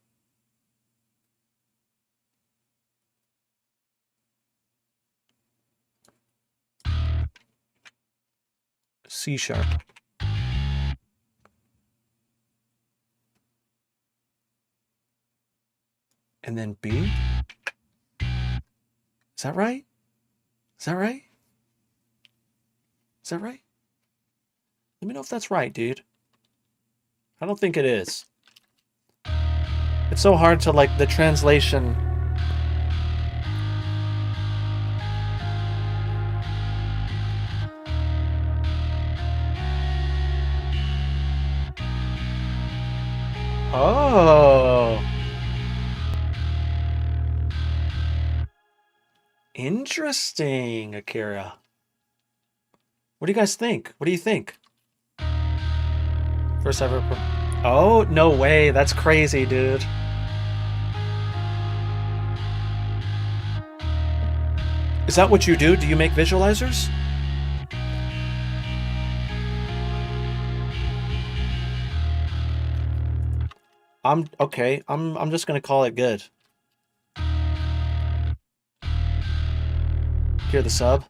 C sharp. And then B. Is that right? Is that right? Is that right? Let me know if that's right, dude. I don't think it is. It's so hard to like the translation. Oh. Interesting, AXURE. What do you guys think? What do you think? First ever. Oh, no way. That's crazy, dude. Is that what you do? Do you make visualizers? Okay. I'm just gonna call it good. Hear the sub?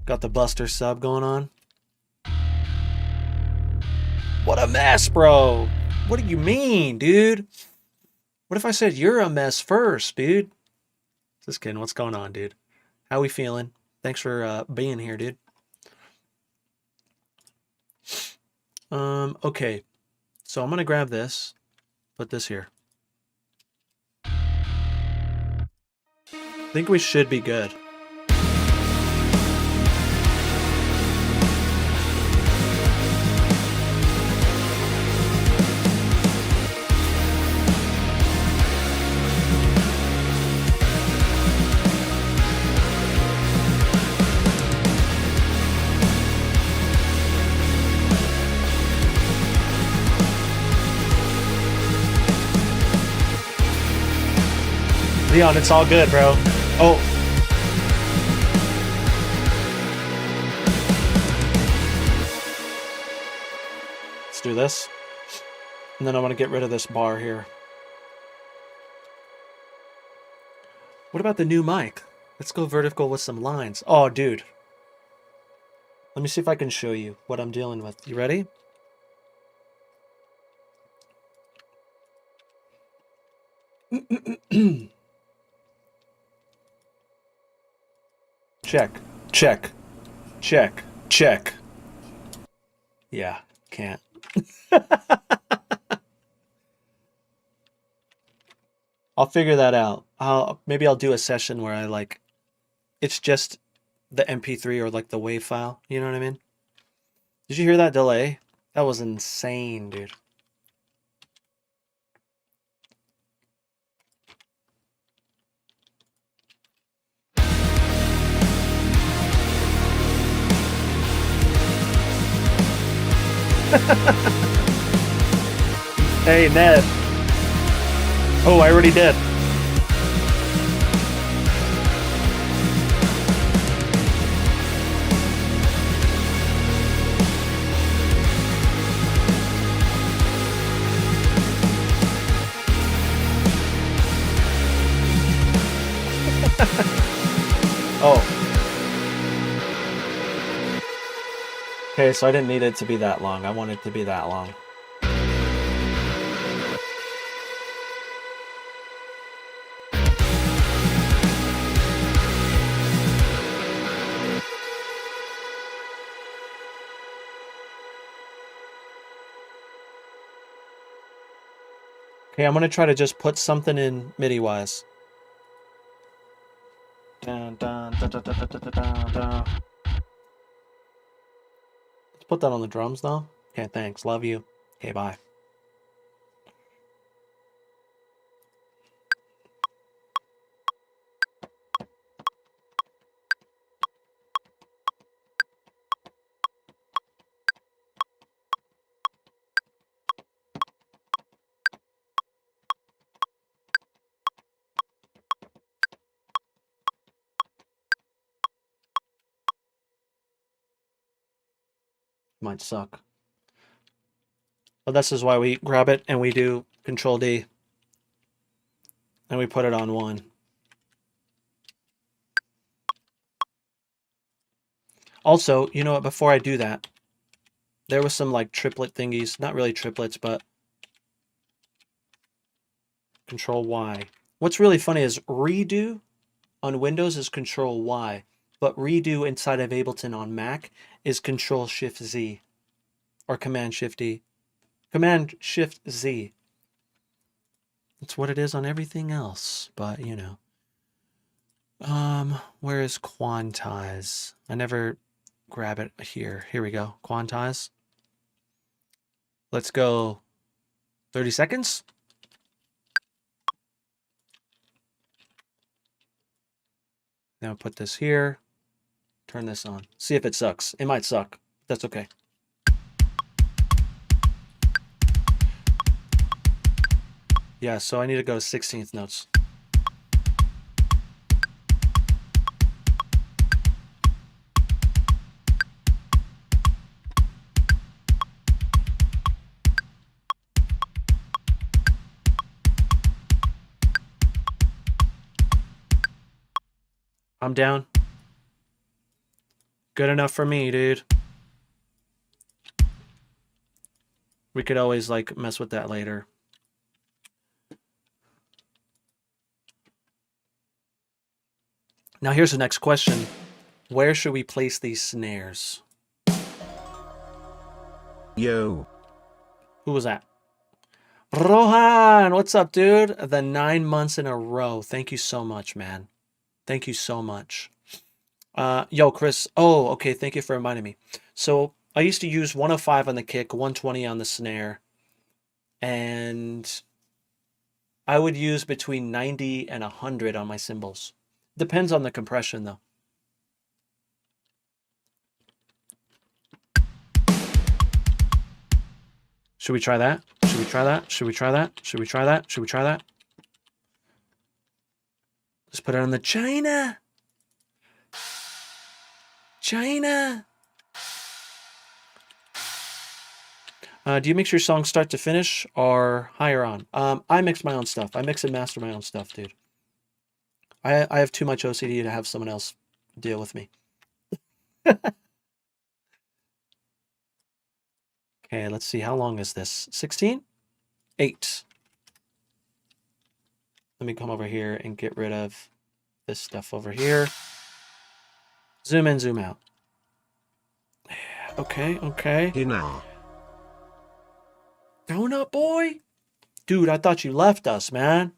Got the Buster sub going on. What a mess, bro. What do you mean, dude? What if I said you're a mess first, dude? Just kidding. What's going on, dude? How we feeling? Thanks for being here, dude. Okay. So I'm gonna grab this, put this here. I think we should be good. Leon, it's all good, bro. Oh. Let's do this. And then I want to get rid of this bar here. What about the new mic? Let's go vertical with some lines. Oh, dude. Let me see if I can show you what I'm dealing with. You ready? Check, check, check, check. Yeah, can't. I'll figure that out. Maybe I'll do a session where I like, it's just the MP3 or like the WAV file. You know what I mean? Did you hear that delay? That was insane, dude. Hey, Ned. Oh, I already did. Okay, so I didn't need it to be that long. I want it to be that long. Okay, I'm gonna try to just put something in MIDI-wise. Dun, dun, dun, dun, dun, dun, dun, dun, dun. Let's put that on the drums, though. Okay, thanks. Love you. Okay, bye. Might suck. But this is why we grab it and we do Control D. And we put it on 1. Also, you know what, before I do that, there was some like triplet thingies. Not really triplets, but Control Y. What's really funny is redo on Windows is Control Y, but redo inside of Ableton on Mac is Control Shift Z or Command Shift D. Command Shift Z. That's what it is on everything else, but you know. Where is quantize? I never grab it here. Here we go. Quantize. Let's go 30 seconds. Now put this here. Turn this on. See if it sucks. It might suck. That's okay. Yeah, so I need to go to 16th notes. I'm down. Good enough for me, dude. We could always like mess with that later. Now here's the next question. Where should we place these snares? Yo. Who was that? Rohan, what's up, dude? The 9 months in a row. Thank you so much, man. Thank you so much. Yo, Chris. Oh, okay. Thank you for reminding me. So I used to use 105 on the kick, 120 on the snare, and I would use between 90 and 100 on my cymbals. Depends on the compression, though. Should we try that? Should we try that? Should we try that? Should we try that? Should we try that? Let's put it on the China. China. Do you mix your songs start to finish or higher on? I mix my own stuff. I mix and master my own stuff, dude. I have too much OCD to have someone else deal with me. Okay, let's see. How long is this? 16? 8. Let me come over here and get rid of this stuff over here. Zoom in, zoom out. Okay, okay. Hina. Donut boy? Dude, I thought you left us, man.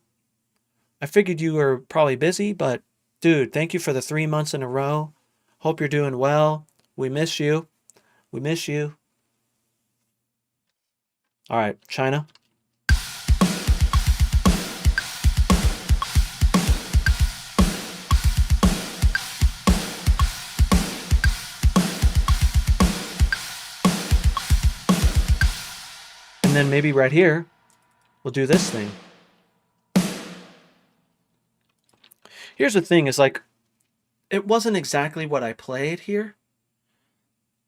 I figured you were probably busy, but dude, thank you for the 3 months in a row. Hope you're doing well. We miss you. We miss you. All right, China. And then maybe right here, we'll do this thing. Here's the thing, is like, it wasn't exactly what I played here,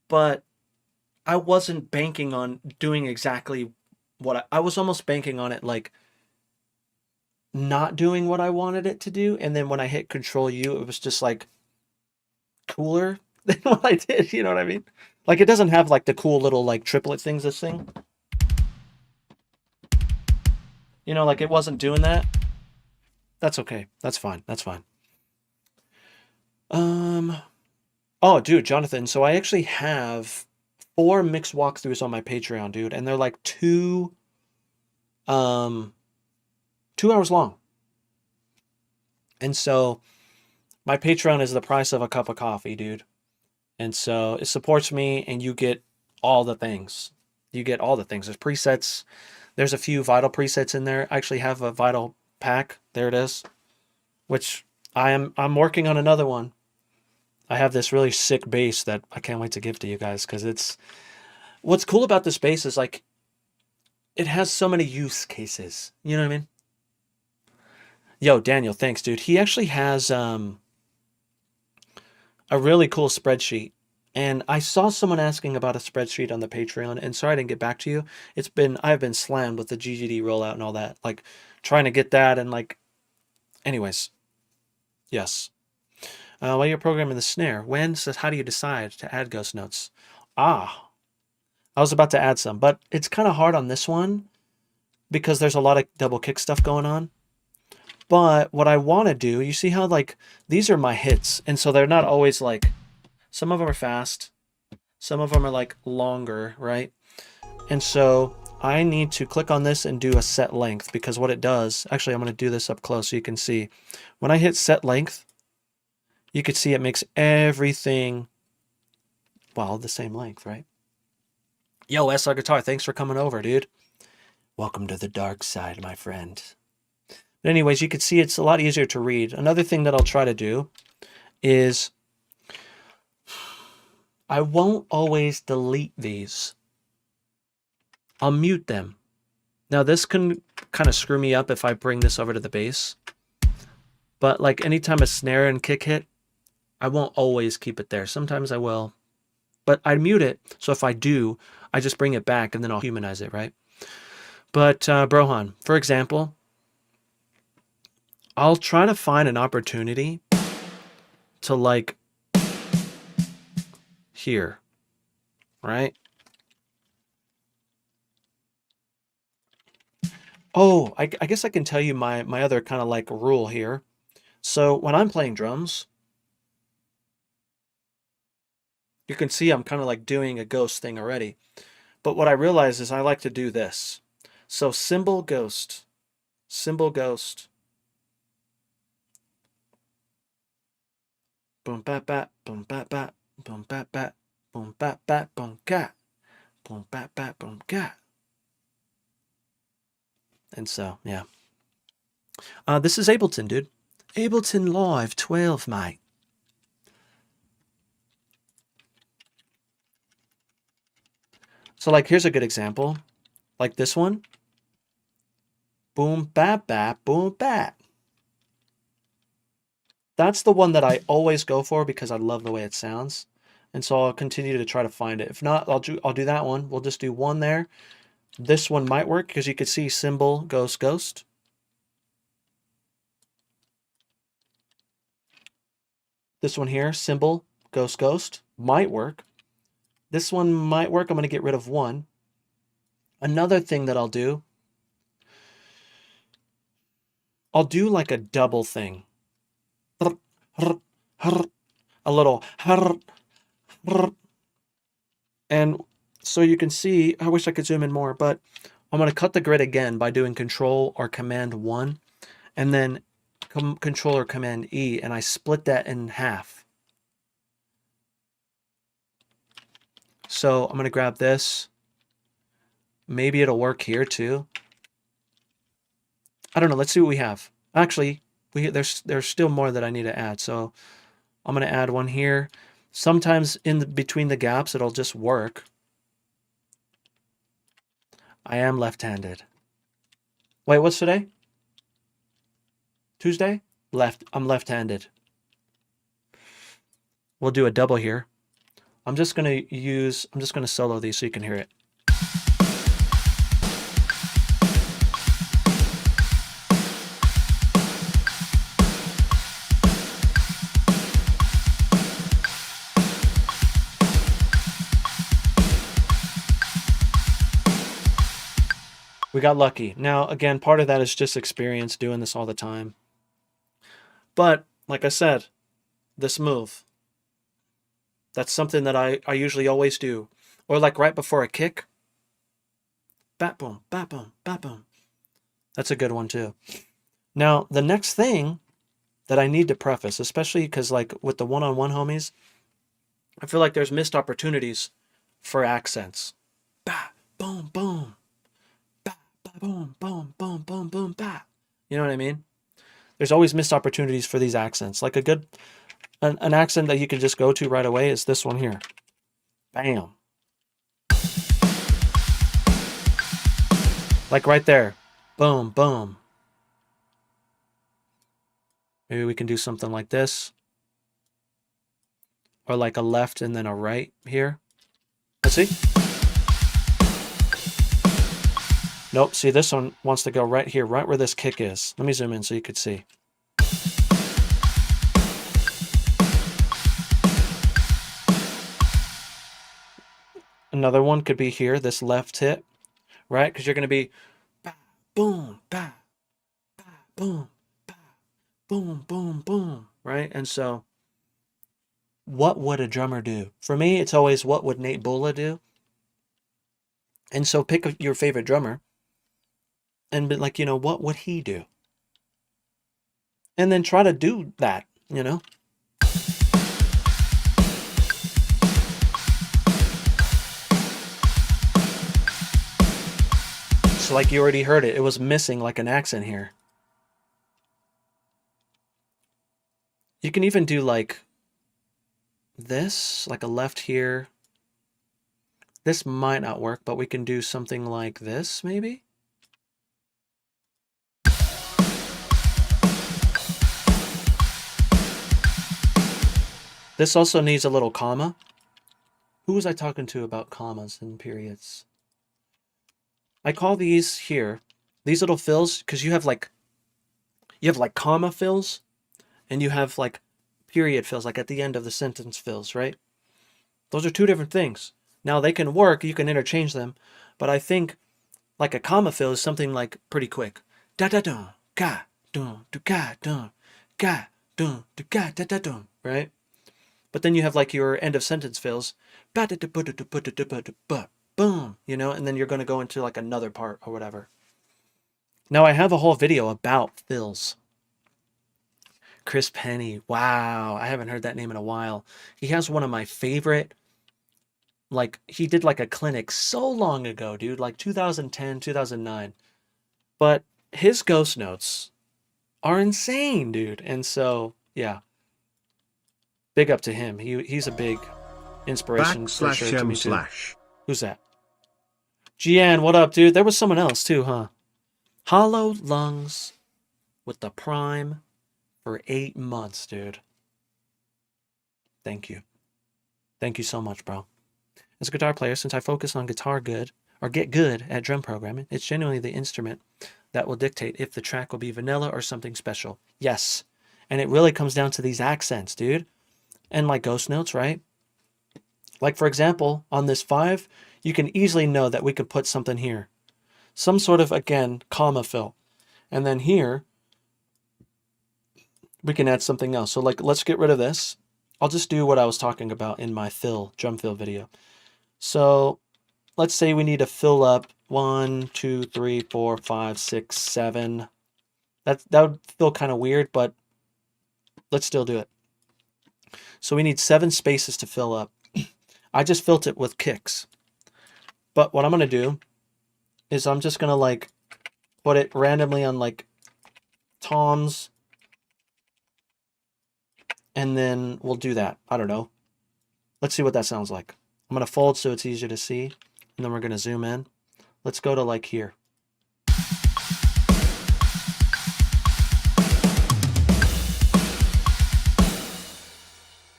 but I wasn't banking on doing exactly what I was almost banking on it, like not doing what I wanted it to do. And then when I hit Control U, it was just like cooler than what I did. You know what I mean? Like it doesn't have like the cool little like triplet things this thing. You know, like it wasn't doing that. That's okay. That's fine. That's fine. Um oh dude, Jonathan, so I actually have 4 mix walkthroughs on my Patreon, dude, and they're like um 2 hours long. And so my Patreon is the price of a cup of coffee, dude. And so it supports me and you get all the things. You get all the things. There's presets. There's a few Vital presets in there. I actually have a Vital pack. There it is. Which I'm working on another one. I have this really sick bass that I can't wait to give to you guys because it's what's cool about this bass is like it has so many use cases. You know what I mean? Yo, Daniel, thanks, dude. He actually has a really cool spreadsheet. And I saw someone asking about a spreadsheet on the Patreon, and sorry I didn't get back to you. I've been slammed with the GGD rollout and all that, like trying to get that and like, anyways, yes. While you're programming the snare, when says how do you decide to add ghost notes? Ah, I was about to add some, but it's kind of hard on this one because there's a lot of double kick stuff going on. But what I want to do, you see how like these are my hits, and so they're not always like. Some of them are fast. Some of them are like longer, right? And so I need to click on this and do a set length because what it does, actually I'm going to do this up close so you can see. When I hit set length, you can see it makes everything, well, the same length, right? Yo, SR Guitar, thanks for coming over, dude. Welcome to the dark side, my friend. But anyways, you can see it's a lot easier to read. Another thing that I'll try to do is I won't always delete these. I'll mute them. Now this can kind of screw me up if I bring this over to the bass. But like anytime a snare and kick hit, I won't always keep it there. Sometimes I will. But I mute it, so if I do, I just bring it back and then I'll humanize it, right? But Brohan, for example, I'll try to find an opportunity to like here, right? Oh, I guess I can tell you my other kind of like rule here. So when I'm playing drums, you can see I'm kind of like doing a ghost thing already. But what I realize is I like to do this. So cymbal ghost, boom bat bat, boom bat bat, boom bat bat, boom bat bat, boom cat, boom bat bat, boom cat. And so, yeah. This is Ableton, dude. Ableton Live 12, mate. So like here's a good example. Like this one. Boom bap bap boom bap. That's the one that I always go for because I love the way it sounds. And so I'll continue to try to find it. If not, I'll do that one. We'll just do one there. This one might work because you could see cymbal ghost ghost. This one here, cymbal ghost ghost, might work. This one might work. I'm going to get rid of one. Another thing that I'll do like a double thing. A little. And so you can see, I wish I could zoom in more, but I'm going to cut the grid again by doing Control or Command 1, and then Control or Command E, and I split that in half. So I'm going to grab this. Maybe it'll work here too. I don't know. Let's see what we have. Actually, there's still more that I need to add. So I'm going to add one here. Sometimes between the gaps, it'll just work. I am left-handed. Wait, what's today? Tuesday? I'm left-handed. We'll do a double here. I'm just gonna solo these so you can hear it. We got lucky. Now, again, part of that is just experience doing this all the time. But, like I said, this move, that's something that I usually always do. Or like right before a kick. Bat boom, bat boom, bat boom. That's a good one too. Now, the next thing that I need to preface, especially because like with the one-on-one homies, I feel like there's missed opportunities for accents. Bat, boom, boom. Bat, bat, boom, boom, boom, boom, boom, bat. You know what I mean? There's always missed opportunities for these accents. Like an accent that you can just go to right away is this one here. Bam. Like right there. Boom, boom. Maybe we can do something like this. Or like a left and then a right here. Let's see. Nope, see this one wants to go right here, right where this kick is. Let me zoom in so you could see. Another one could be here, this left hit, right? Because you're going to be bah, boom, bah, bah, boom, bah, boom, boom, boom, right? And so, what would a drummer do? For me, it's always what would Nate Bulla do? And so pick your favorite drummer and be like, what would he do? And then try to do that, So like you already heard it was missing like an accent here. You can even do like this, like a left here. This might not work, but we can do something like this, maybe? This also needs a little comma. Who was I talking to about commas and periods? I call these here, these little fills, because you have like comma fills, and you have like period fills, like at the end of the sentence fills, right? Those are two different things. Now they can work, you can interchange them, but I think like a comma fill is something like pretty quick. Da da dum, ga dum, du ga dum, ga dum, du ga da da dum, right? But then you have like your end of sentence fills, ba da da ba da da ba da da ba da ba. Boom, and then you're going to go into like another part or whatever. Now I have a whole video about fills. Chris Penny, wow, I haven't heard that name in a while. He has one of my favorite, like he did like a clinic so long ago, dude, like 2010, 2009. But his ghost notes are insane, dude. And so, yeah, big up to him. He's a big inspiration for sure to me too. Who's that? Gian, what up, dude? There was someone else too, huh? Hollow Lungs with the Prime for 8 months, dude. Thank you. Thank you so much, bro. As a guitar player, since I focus on guitar good, or get good at drum programming, it's genuinely the instrument that will dictate if the track will be vanilla or something special. Yes. And it really comes down to these accents, dude. And like ghost notes, right? Like, for example, on this 5, you can easily know that we could put something here. Some sort of, again, comma fill. And then here, we can add something else. So, like, let's get rid of this. I'll just do what I was talking about in my drum fill video. So, let's say we need to fill up 1, 2, 3, 4, 5, 6, 7. That would feel kind of weird, but let's still do it. So we need 7 spaces to fill up. I just filled it with kicks. But what I'm going to do is I'm just going to like put it randomly on like toms. And then we'll do that. I don't know. Let's see what that sounds like. I'm going to fold so it's easier to see. And then we're going to zoom in. Let's go to like here.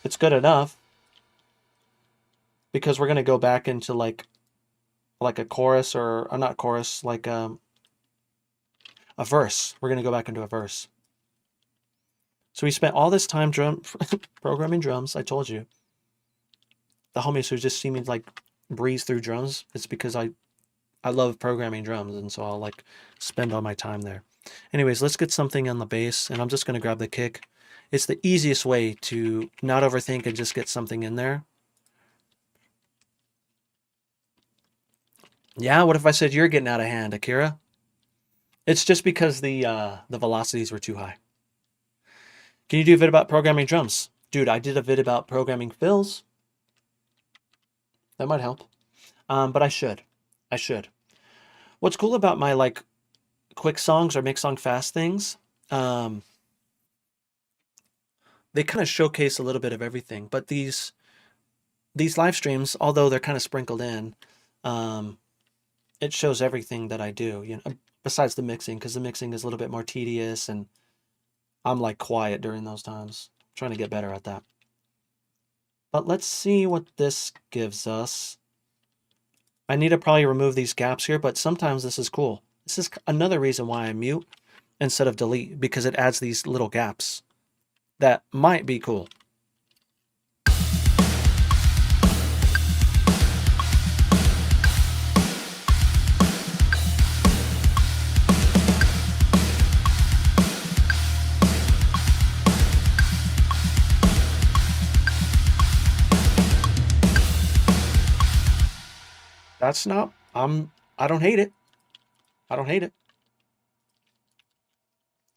It's good enough. Because we're going to go back into like a chorus or not chorus, like a verse. We're going to go back into a verse. So we spent all this time programming drums. I told you. The homies who just see me like breeze through drums, it's because I I love programming drums, and so I'll like spend all my time there. Anyways, let's get something on the bass, and I'm just gonna grab the kick. It's the easiest way to not overthink and just get something in there. Yeah, what if I said you're getting out of hand, Akira? It's just because the velocities were too high. Can you do a vid about programming drums? Dude, I did a vid about programming fills. That might help. But I should. I should. What's cool about my like quick songs or make song fast things, um, they kind of showcase a little bit of everything. But these live streams, although they're kind of sprinkled in, um, it shows everything that I do. You know, besides the mixing, because the mixing is a little bit more tedious, and I'm like quiet during those times. I'm trying to get better at that. But let's see what this gives us. I need to probably remove these gaps here, but sometimes this is cool. This is another reason why I mute instead of delete, because it adds these little gaps that might be cool. That's not, I don't hate it. I don't hate it.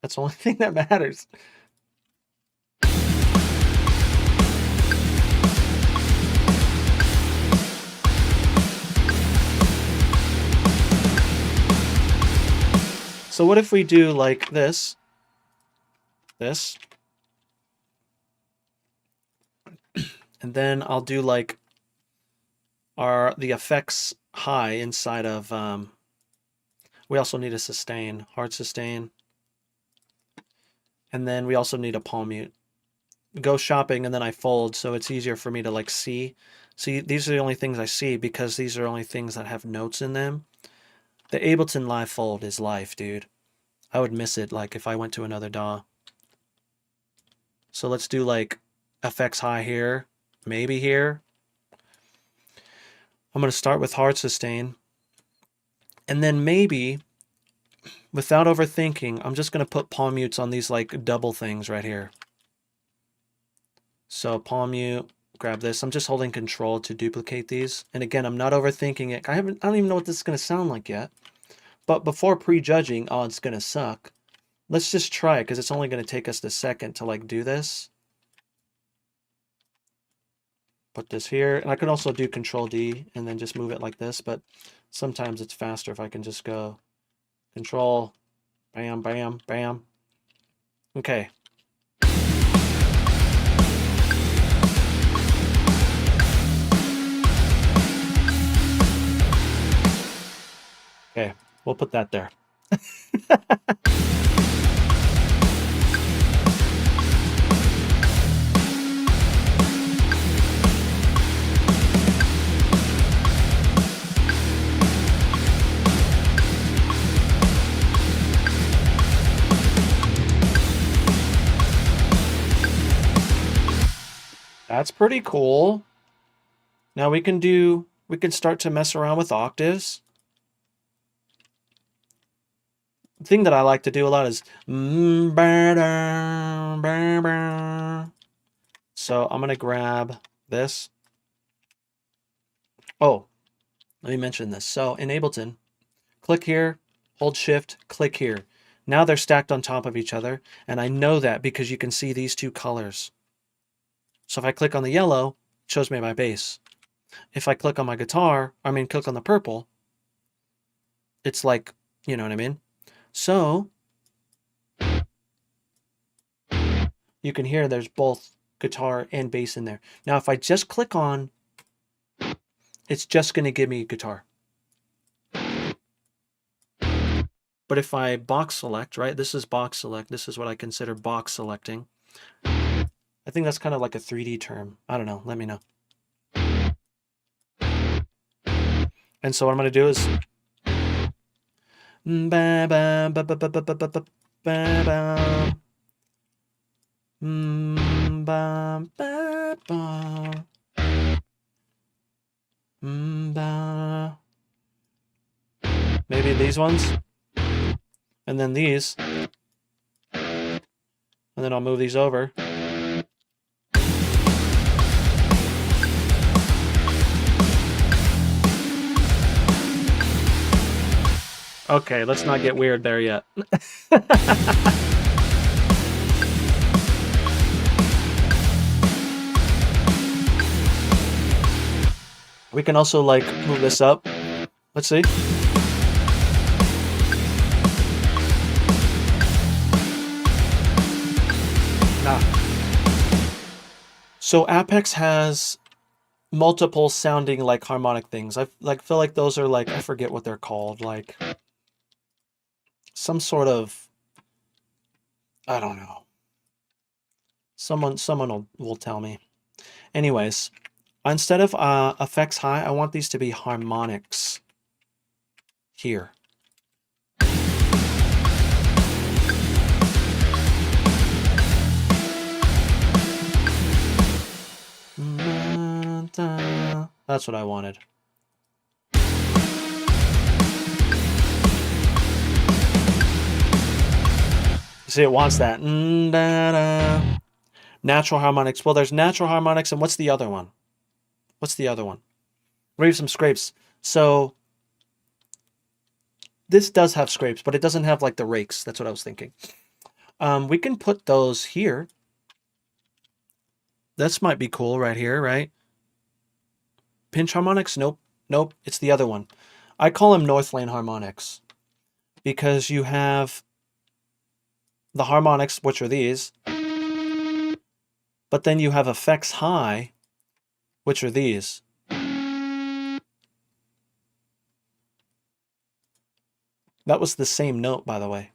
That's the only thing that matters. So what if we do like this, and then I'll do like the effects high inside of, we also need a sustain, hard sustain. And then we also need a palm mute. Go shopping and then I fold, so it's easier for me to like see. See, these are the only things I see because these are only things that have notes in them. The Ableton Live Fold is life, dude. I would miss it like if I went to another DAW. So let's do like effects high here, maybe here. I'm going to start with hard sustain. And then maybe, without overthinking, I'm just going to put palm mutes on these like double things right here. So palm mute, grab this. I'm just holding control to duplicate these. And again, I'm not overthinking it. I don't even know what this is going to sound like yet. But before prejudging, oh, it's going to suck. Let's just try it because it's only going to take us a second to like do this. Put this here. And I can also do Control D and then just move it like this. But sometimes it's faster if I can just go Control, bam, bam, bam. Okay. Okay, we'll put that there. That's pretty cool. Now we can start to mess around with octaves. The thing that I like to do a lot is so I'm gonna grab this. Oh, let me mention this. So in Ableton, click here, hold shift, click here. Now they're stacked on top of each other, and I know that because you can see these two colors. So if I click on the yellow, it shows me my bass. If I click on my guitar, click on the purple, it's like, you know what I mean? So you can hear there's both guitar and bass in there. Now, if I just click on, it's just going to give me guitar. But if I box select, right? This is box select. This is what I consider box selecting. I think that's kind of like a 3D term. I don't know. Let me know. And so what I'm going to do is Maybe these ones, and then these, and then I'll move these over. Okay, let's not get weird there yet. We can also like move this up. Let's see. Nah. So Apex has multiple sounding like harmonic things. I like feel like those are like, I forget what they're called, like some sort of, I don't know. Someone will tell me. Anyways, instead of effects high, I want these to be harmonics here. That's what I wanted. See, it wants that. Natural harmonics. Well, there's natural harmonics, and what's the other one? What's the other one? Maybe some scrapes. So this does have scrapes, but it doesn't have like the rakes. That's what I was thinking. We can put those here. This might be cool right here, right? Pinch harmonics? Nope. Nope. It's the other one. I call them North Lane harmonics because you have the harmonics, which are these, but then you have effects high, which are these. That was the same note, by the way.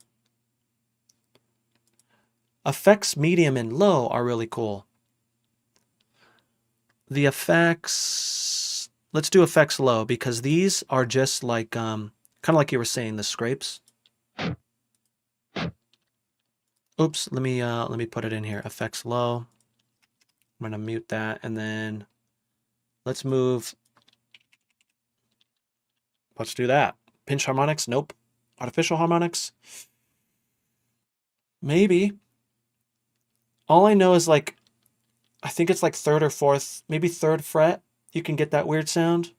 Effects medium and low are really cool. The effects, let's do effects low because these are just like, kind of like you were saying, the scrapes. Oops, let me put it in here. Effects low. I'm gonna mute that, and then let's move. Let's do that. Pinch harmonics? Nope. Artificial harmonics? Maybe. All I know is like, I think it's like third or fourth, maybe third fret. You can get that weird sound.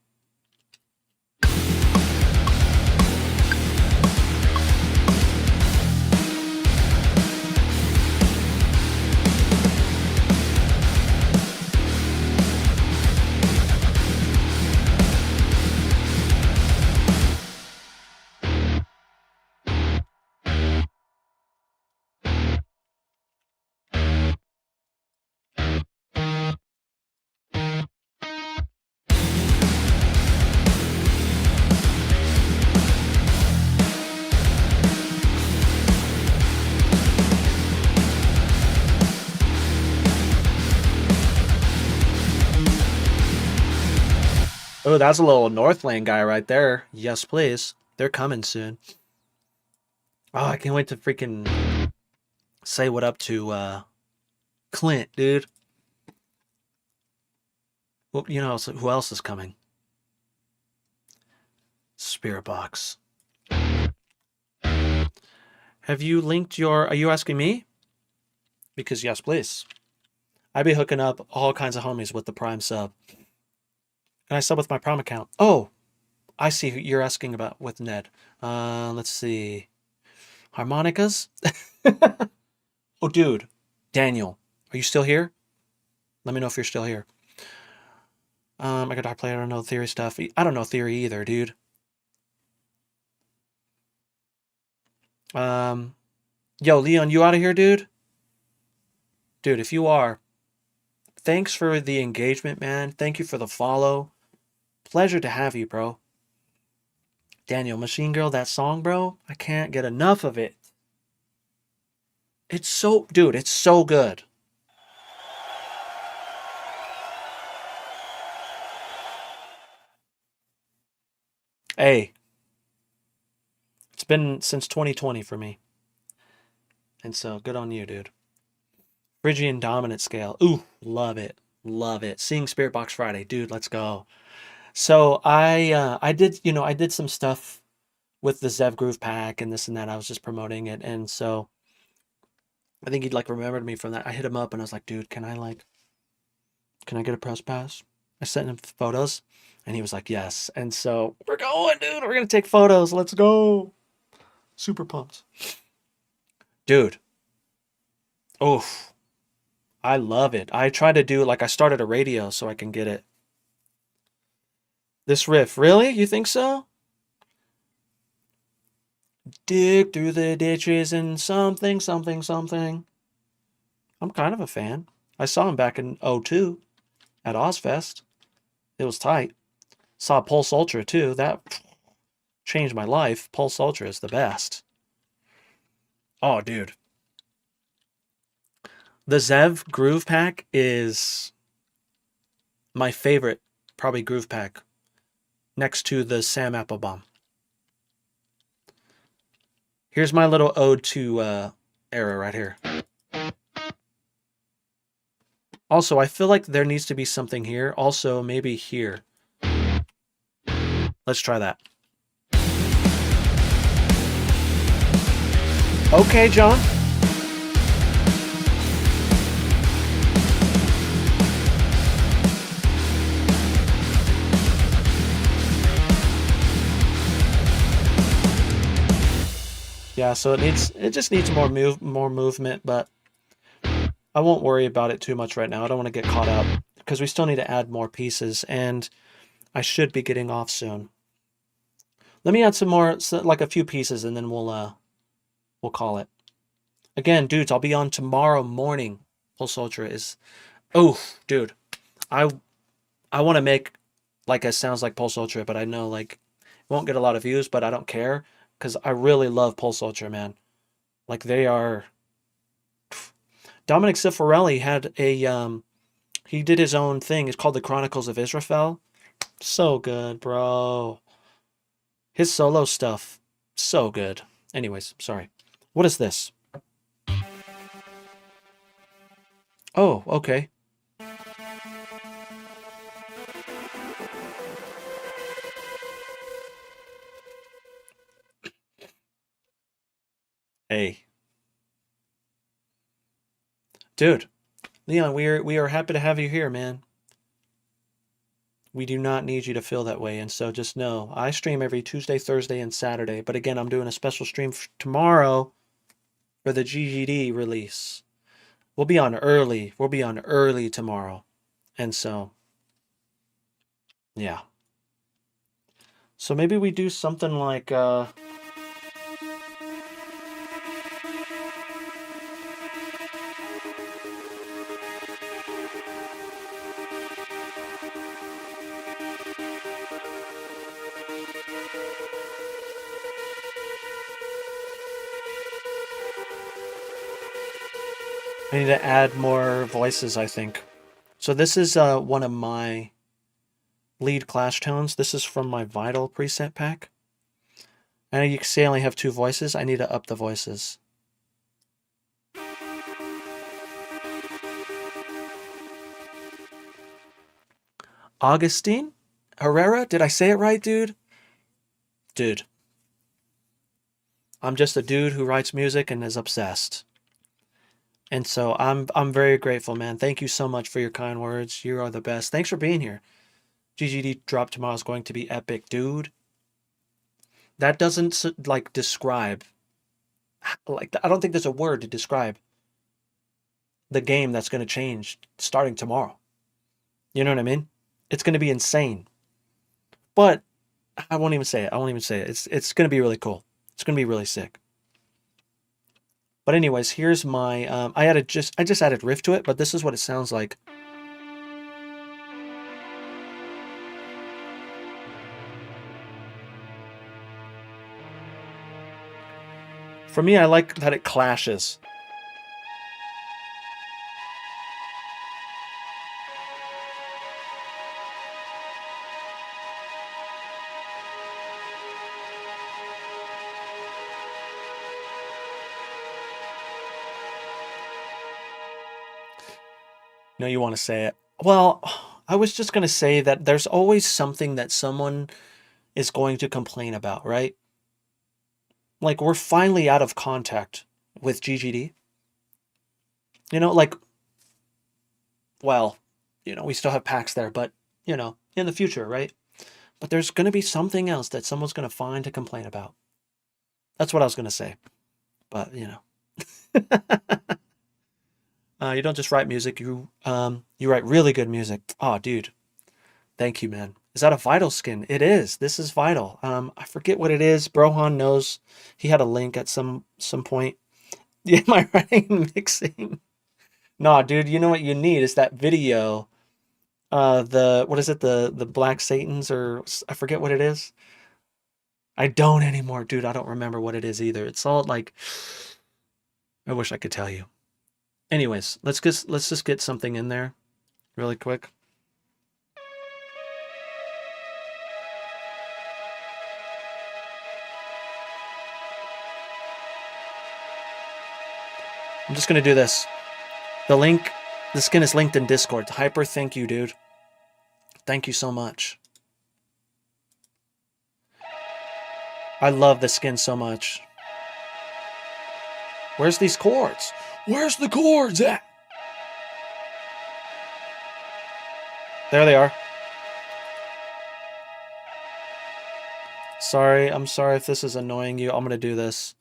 Oh, that's a little North Lane guy right there. Yes, please. They're coming soon. Oh, I can't wait to freaking say what up to Clint, dude. Well, you know who else is coming? Spirit Box. Have you linked your... Are you asking me? Because yes, please. I'd be hooking up all kinds of homies with the Prime sub. And I sub with my Prime account. Oh, I see who you're asking about with Ned. Let's see. Harmonicas? Oh, dude. Daniel, are you still here? Let me know if you're still here. I got to play. I don't know theory stuff. I don't know theory either, dude. Yo, Leon, you out of here, dude? Dude, if you are, thanks for the engagement, man. Thank you for the follow. Pleasure to have you, bro. Daniel, Machine Girl, that song, bro, I can't get enough of it. It's so, dude, it's so good. Hey, it's been since 2020 for me. And so, good on you, dude. Phrygian Dominant Scale. Ooh, love it. Love it. Seeing Spirit Box Friday. Dude, let's go. So I did some stuff with the Zev Groove Pack and this and that. I was just promoting it, and so I think he'd like remembered me from that. I hit him up and I was like, dude, can I get a press pass? I sent him photos, and he was like, yes. And so we're going, dude. We're gonna take photos. Let's go. Super pumped, dude. Oof. I love it. I try to do like I started a radio so I can get it. This riff, really? You think so? Dig through the ditches and something, something, something. I'm kind of a fan. I saw him back in '02 at Ozfest. It was tight. Saw Pulse Ultra too. That changed my life. Pulse Ultra is the best. Oh, dude. The Zev Groove Pack is my favorite, probably Groove Pack, next to the Sam Applebaum. Here's my little ode to Era right here. Also, I feel like there needs to be something here. Also, maybe here. Let's try that. Okay, John. Yeah, so it just needs more movement, but I won't worry about it too much right now. I don't want to get caught up because we still need to add more pieces, and I should be getting off soon. Let me add some more, like a few pieces, and then we'll call it. Again, dudes, I'll be on tomorrow morning. Pulse Ultra is, oh, dude, I I want to make like it sounds like Pulse Ultra, but I know like it won't get a lot of views, but I don't care because I really love Pulse Ultra, man. Like they are. Dominic Cifarelli had he did his own thing. It's called the Chronicles of Israfel. So good, bro. His solo stuff, so good. Anyways, sorry. What is this? Oh, okay. Hey, dude, Leon, we are happy to have you here, man. We do not need you to feel that way, and so just know I stream every Tuesday, Thursday, and Saturday. But again, I'm doing a special stream tomorrow for the GGD release. We'll be on early. We'll be on early tomorrow, and so yeah. So maybe we do something like I need to add more voices, I think. So this is one of my lead clash tones. This is from my Vital preset pack. And you can see I only have two voices. I need to up the voices. Augustine Herrera? Did I say it right, dude? Dude. I'm just a dude who writes music and is obsessed. And so I'm very grateful, man. Thank you so much for your kind words. You are the best. Thanks for being here. GGD drop tomorrow is going to be epic, dude. That doesn't like describe like I don't think there's a word to describe the game that's going to change starting tomorrow. You know what I mean? It's going to be insane. But I won't even say it. I won't even say it. It's going to be really cool. It's going to be really sick. But anyways, here's my I just added riff to it, but this is what it sounds like. For me, I like that it clashes. No, you want to say it. Well, I was just going to say that there's always something that someone is going to complain about, right? Like, we're finally out of contact with GGD. You know, like, well, we still have packs there, but, in the future, right? But there's going to be something else that someone's going to find to complain about. That's what I was going to say. But, you don't just write music, you write really good music. Oh, dude. Thank you, man. Is that a Vital skin? It is. This is Vital. I forget what it is. Brohan knows. He had a link at some point. Yeah, am I writing and mixing? Nah, dude, you know what you need is that video. What is it? The Black Satans, or I forget what it is. I don't anymore, dude. I don't remember what it is either. It's all like, I wish I could tell you. Anyways, let's just get something in there really quick. I'm just gonna do this. The skin is linked in Discord. Hyper, thank you, dude. Thank you so much. I love the skin so much. Where's these chords? Where's the chords at? There they are. Sorry, I'm sorry if this is annoying you. I'm gonna do this.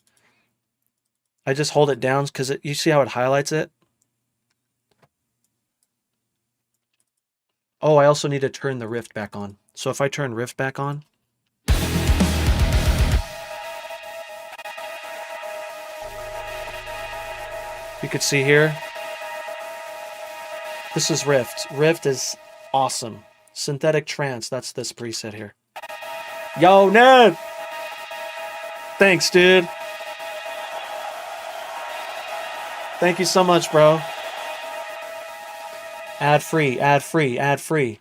I just hold it down because you see how it highlights it? Oh, I also need to turn the Rift back on. So if I turn Rift back on, you could see here. This is Rift. Rift is awesome. Synthetic Trance, that's this preset here. Yo, Ned! Thanks, dude. Thank you so much, bro. Ad free, ad free, ad free.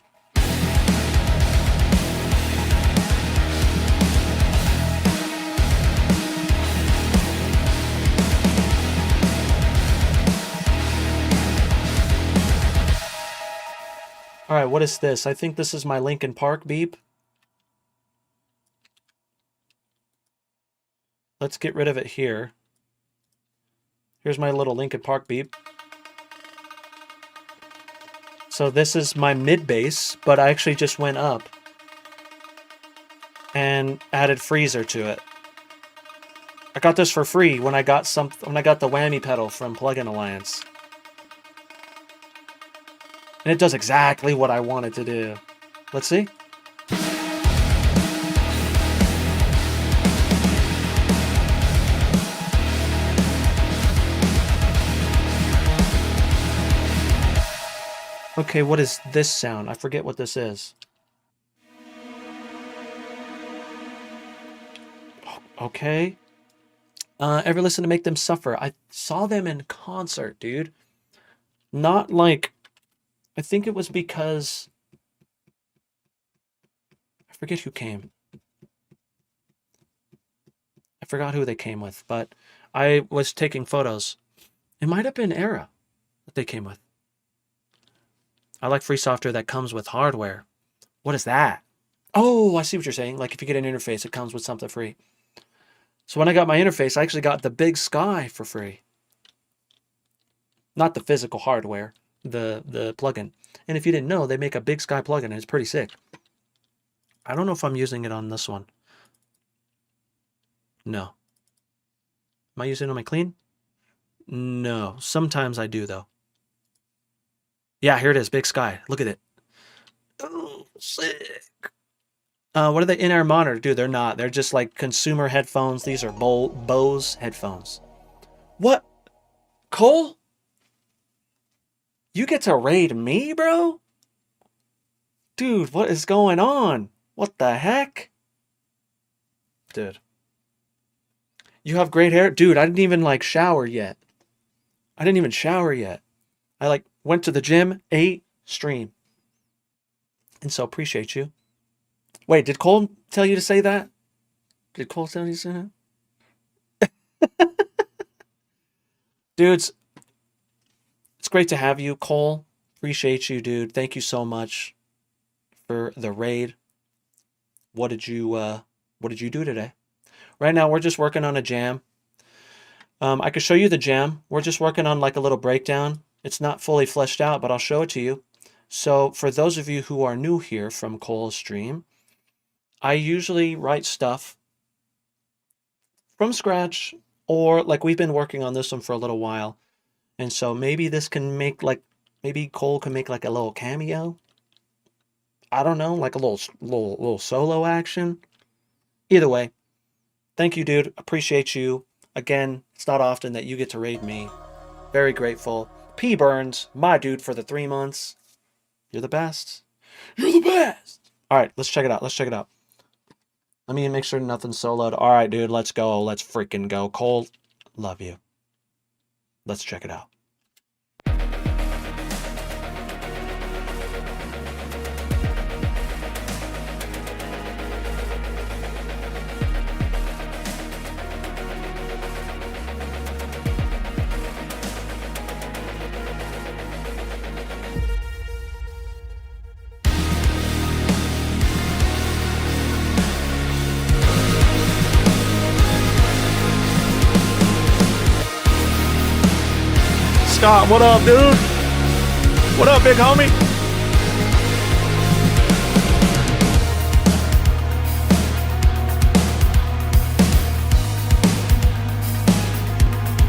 All right, what is this? I think this is my Linkin Park beep. Let's get rid of it here. Here's my little Linkin Park beep. So this is my mid bass, but I actually just went up and added freezer to it. I got this for free when I got the whammy pedal from Plugin Alliance. And it does exactly what I wanted to do. Let's see. Okay, what is this sound? I forget what this is. Okay. Ever listen to Make Them Suffer? I saw them in concert, dude. Not like... I think it was because... I forget who came. I forgot who they came with, but I was taking photos. It might have been Era that they came with. I like free software that comes with hardware. What is that? Oh, I see what you're saying. Like if you get an interface, it comes with something free. So when I got my interface, I actually got the Big Sky for free. Not the physical hardware, the plugin. And if you didn't know, they make a Big Sky plugin and it's pretty sick. I don't know if I'm using it on this one. No. Am I using it on my clean? No. Sometimes I do though. Yeah, here it is, Big Sky. Look at it. Oh, sick. What are they in-ear monitor? Dude, they're not. They're just like consumer headphones. These are Bose headphones. What? Cole? You get to raid me, bro? Dude, what is going on? What the heck? Dude. You have great hair? Dude, I didn't even like shower yet. I didn't even shower yet. I like went to the gym, ate, stream. And so appreciate you. Wait, did Cole tell you to say that? Did Cole tell you to say that? Dudes, it's great to have you, Cole. Appreciate you, dude. Thank you so much for the raid. What did you do today? Right now, we're just working on a jam. I could show you the jam. We're just working on like a little breakdown. It's not fully fleshed out, but I'll show it to you. So for those of you who are new here from Cole's stream, I usually write stuff from scratch, or like we've been working on this one for a little while. And so maybe this can make like, maybe Cole can make like a little cameo. I don't know, like a little solo action. Either way, thank you, dude. Appreciate you. Again, it's not often that you get to raid me. Very grateful. P Burns, my dude for the 3 months. You're the best. You're the best. All right, let's check it out. Let's check it out. Let me make sure nothing's soloed. All right, dude, let's go. Let's freaking go. Cole, love you. Let's check it out. Scott, what up, dude? What up, big homie?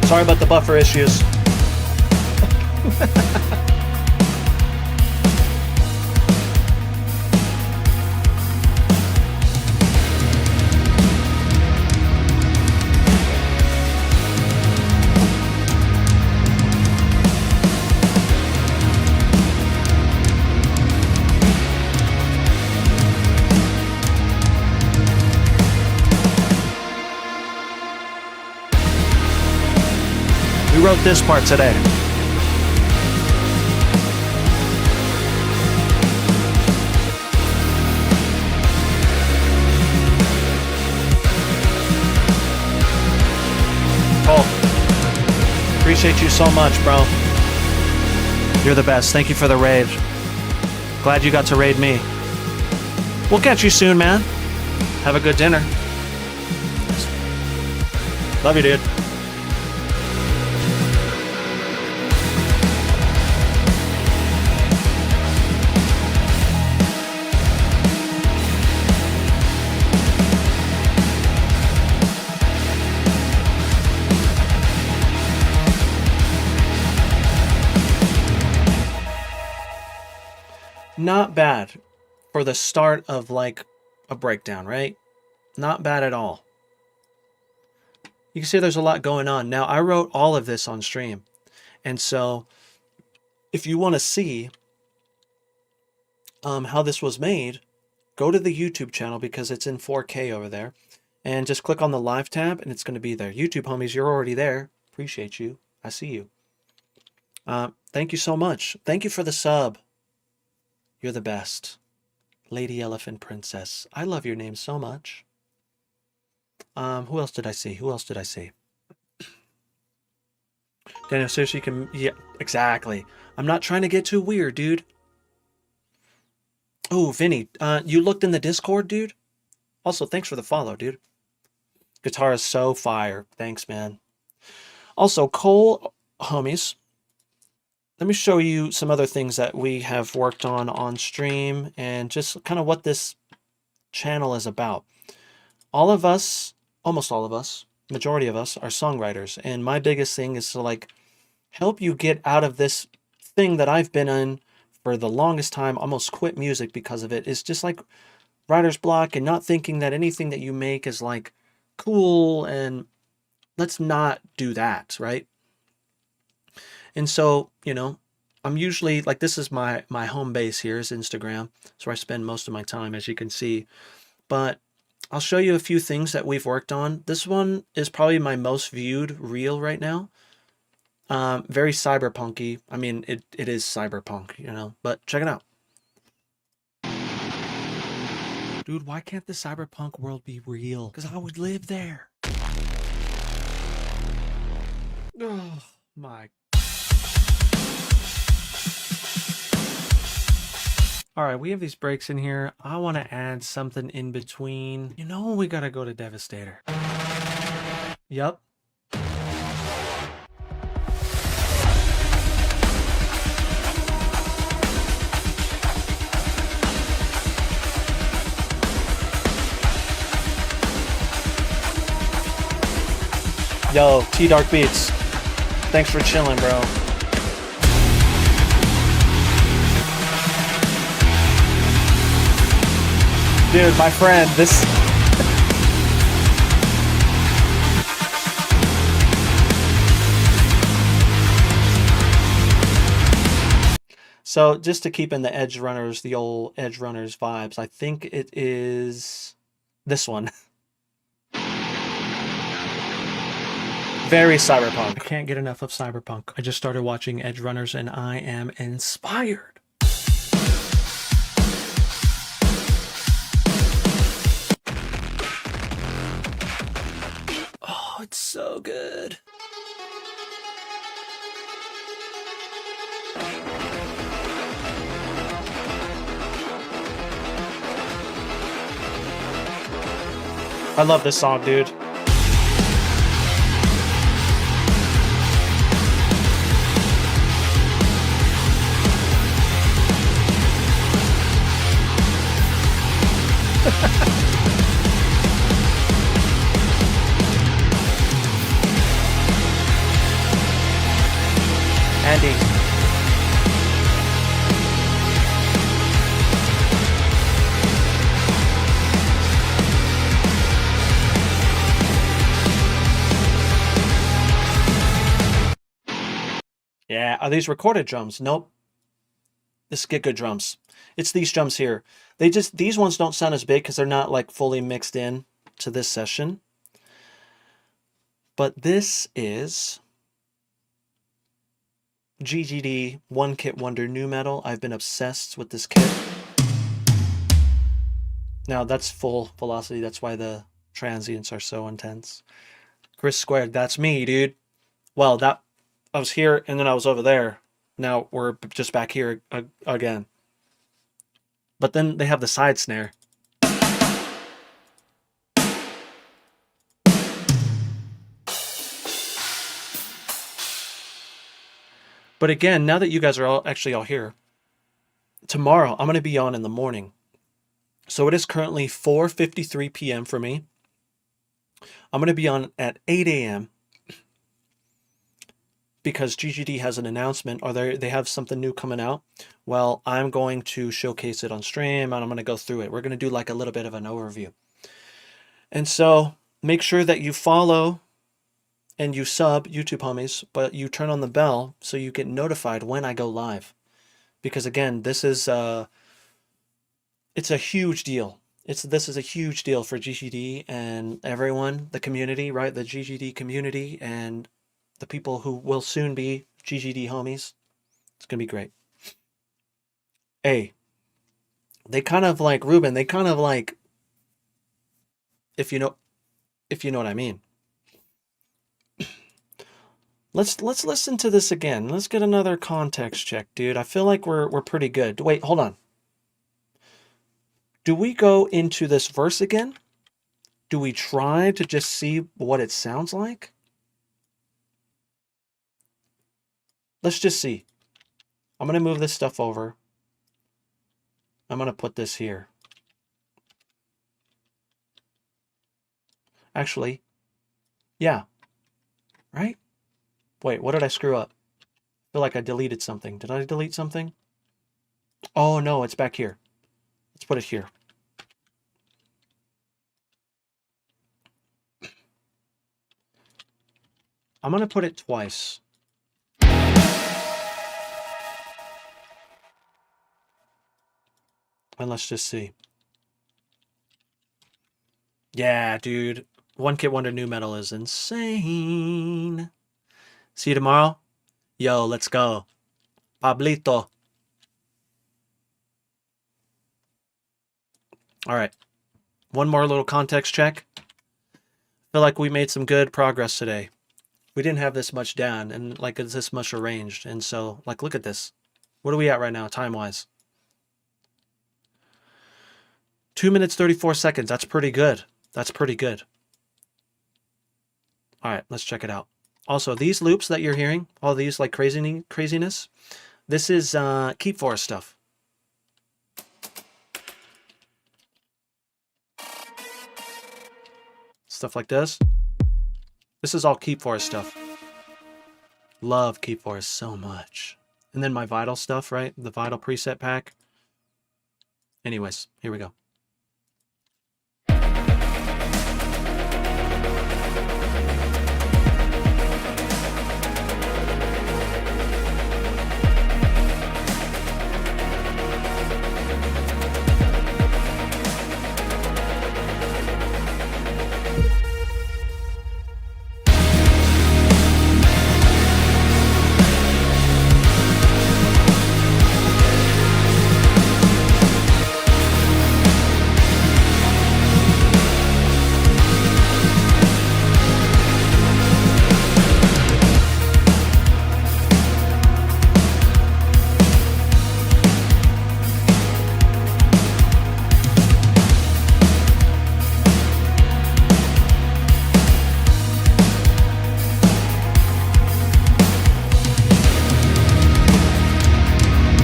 Sorry about the buffer issues. We wrote this part today. Oh, appreciate you so much, bro. You're the best. Thank you for the raid. Glad you got to raid me. We'll catch you soon, man. Have a good dinner. Love you, dude. Not bad for the start of like a breakdown, right? Not bad at all. You can see there's a lot going on. Now, I wrote all of this on stream. And so if you want to see how this was made, go to the YouTube channel because it's in 4K over there. And just click on the live tab and it's going to be there. YouTube homies, you're already there. Appreciate you. I see you. Thank you so much. Thank you for the sub. You're the best. Lady Elephant Princess. I love your name so much. Who else did I see? Who else did I see? Daniel says you can... Yeah, exactly. I'm not trying to get too weird, dude. Oh, Vinny, you looked in the Discord, dude? Also, thanks for the follow, dude. Guitar is so fire. Thanks, man. Also, Cole, homies, let me show you some other things that we have worked on stream and just kind of what this channel is about. All of us, almost all of us, majority of us are songwriters. And my biggest thing is to like help you get out of this thing that I've been in for the longest time, almost quit music because of it. It's just like writer's block and not thinking that anything that you make is like cool, and let's not do that, right? And so, you know, I'm usually like, this is my home base here is Instagram. It's where I spend most of my time, as you can see. But I'll show you a few things that we've worked on. This one is probably my most viewed reel right now. Very cyberpunky. I mean, it is cyberpunk, you know, but check it out. Dude, why can't the cyberpunk world be real? Because I would live there. Oh, my. All right, we have these breaks in here. I want to add something in between. You know, we got to go to Devastator. Yep. Yo, T Dark Beats. Thanks for chilling, bro. Dude, my friend, this. So, just to keep in the Edge Runners, the old Edge Runners vibes, I think it is this one. Very cyberpunk. I can't get enough of cyberpunk. I just started watching Edge Runners and I am inspired. Oh, it's so good. I love this song, dude. Andy. Yeah, are these recorded drums? Nope. This is get good drums. It's these drums here. These ones don't sound as big because they're not like fully mixed in to this session. But this is GGD One Kit Wonder Nu Metal. I've been obsessed with this kit. Now that's full velocity. That's why the transients are so intense. Chris Squared, that's me, dude. Well, I was here and then I was over there. Now we're just back here again. But then they have the side snare. But again, now that you guys are all here, tomorrow I'm going to be on in the morning. So it is currently 4:53 p.m. for me. I'm going to be on at 8 a.m. because GGD has an announcement, or they have something new coming out. Well, I'm going to showcase it on stream, and I'm going to go through it. We're going to do like a little bit of an overview. And so make sure that you follow and you sub, YouTube homies, but you turn on the bell so you get notified when I go live. Because again, this is it's a huge deal. This is a huge deal for GGD and everyone, the community, right? The GGD community and the people who will soon be GGD homies. It's gonna be great. Hey, they kind of like Ruben. They kind of like, if you know what I mean. Let's listen to this again. Let's get another context check, dude. I feel like we're pretty good. Wait, hold on. Do we go into this verse again? Do we try to just see what it sounds like? Let's just see. I'm going to move this stuff over. I'm going to put this here. Actually, yeah. Right? Wait, what did I screw up? I feel like I deleted something. Did I delete something? Oh, no, it's back here. Let's put it here. I'm going to put it twice. And let's just see. Yeah, dude. One Kit Wonder Nu Metal is insane. See you tomorrow. Yo, let's go. Pablito. All right. One more little context check. I feel like we made some good progress today. We didn't have this much down and like it's this much arranged. And so, like, look at this. What are we at right now, time-wise? 2 minutes, 34 seconds. That's pretty good. That's pretty good. All right, let's check it out. Also, these loops that you're hearing, all these like craziness, this is Keep Forest stuff. Stuff like this. This is all Keep Forest stuff. Love Keep Forest so much. And then my Vital stuff, right? The Vital preset pack. Anyways, here we go.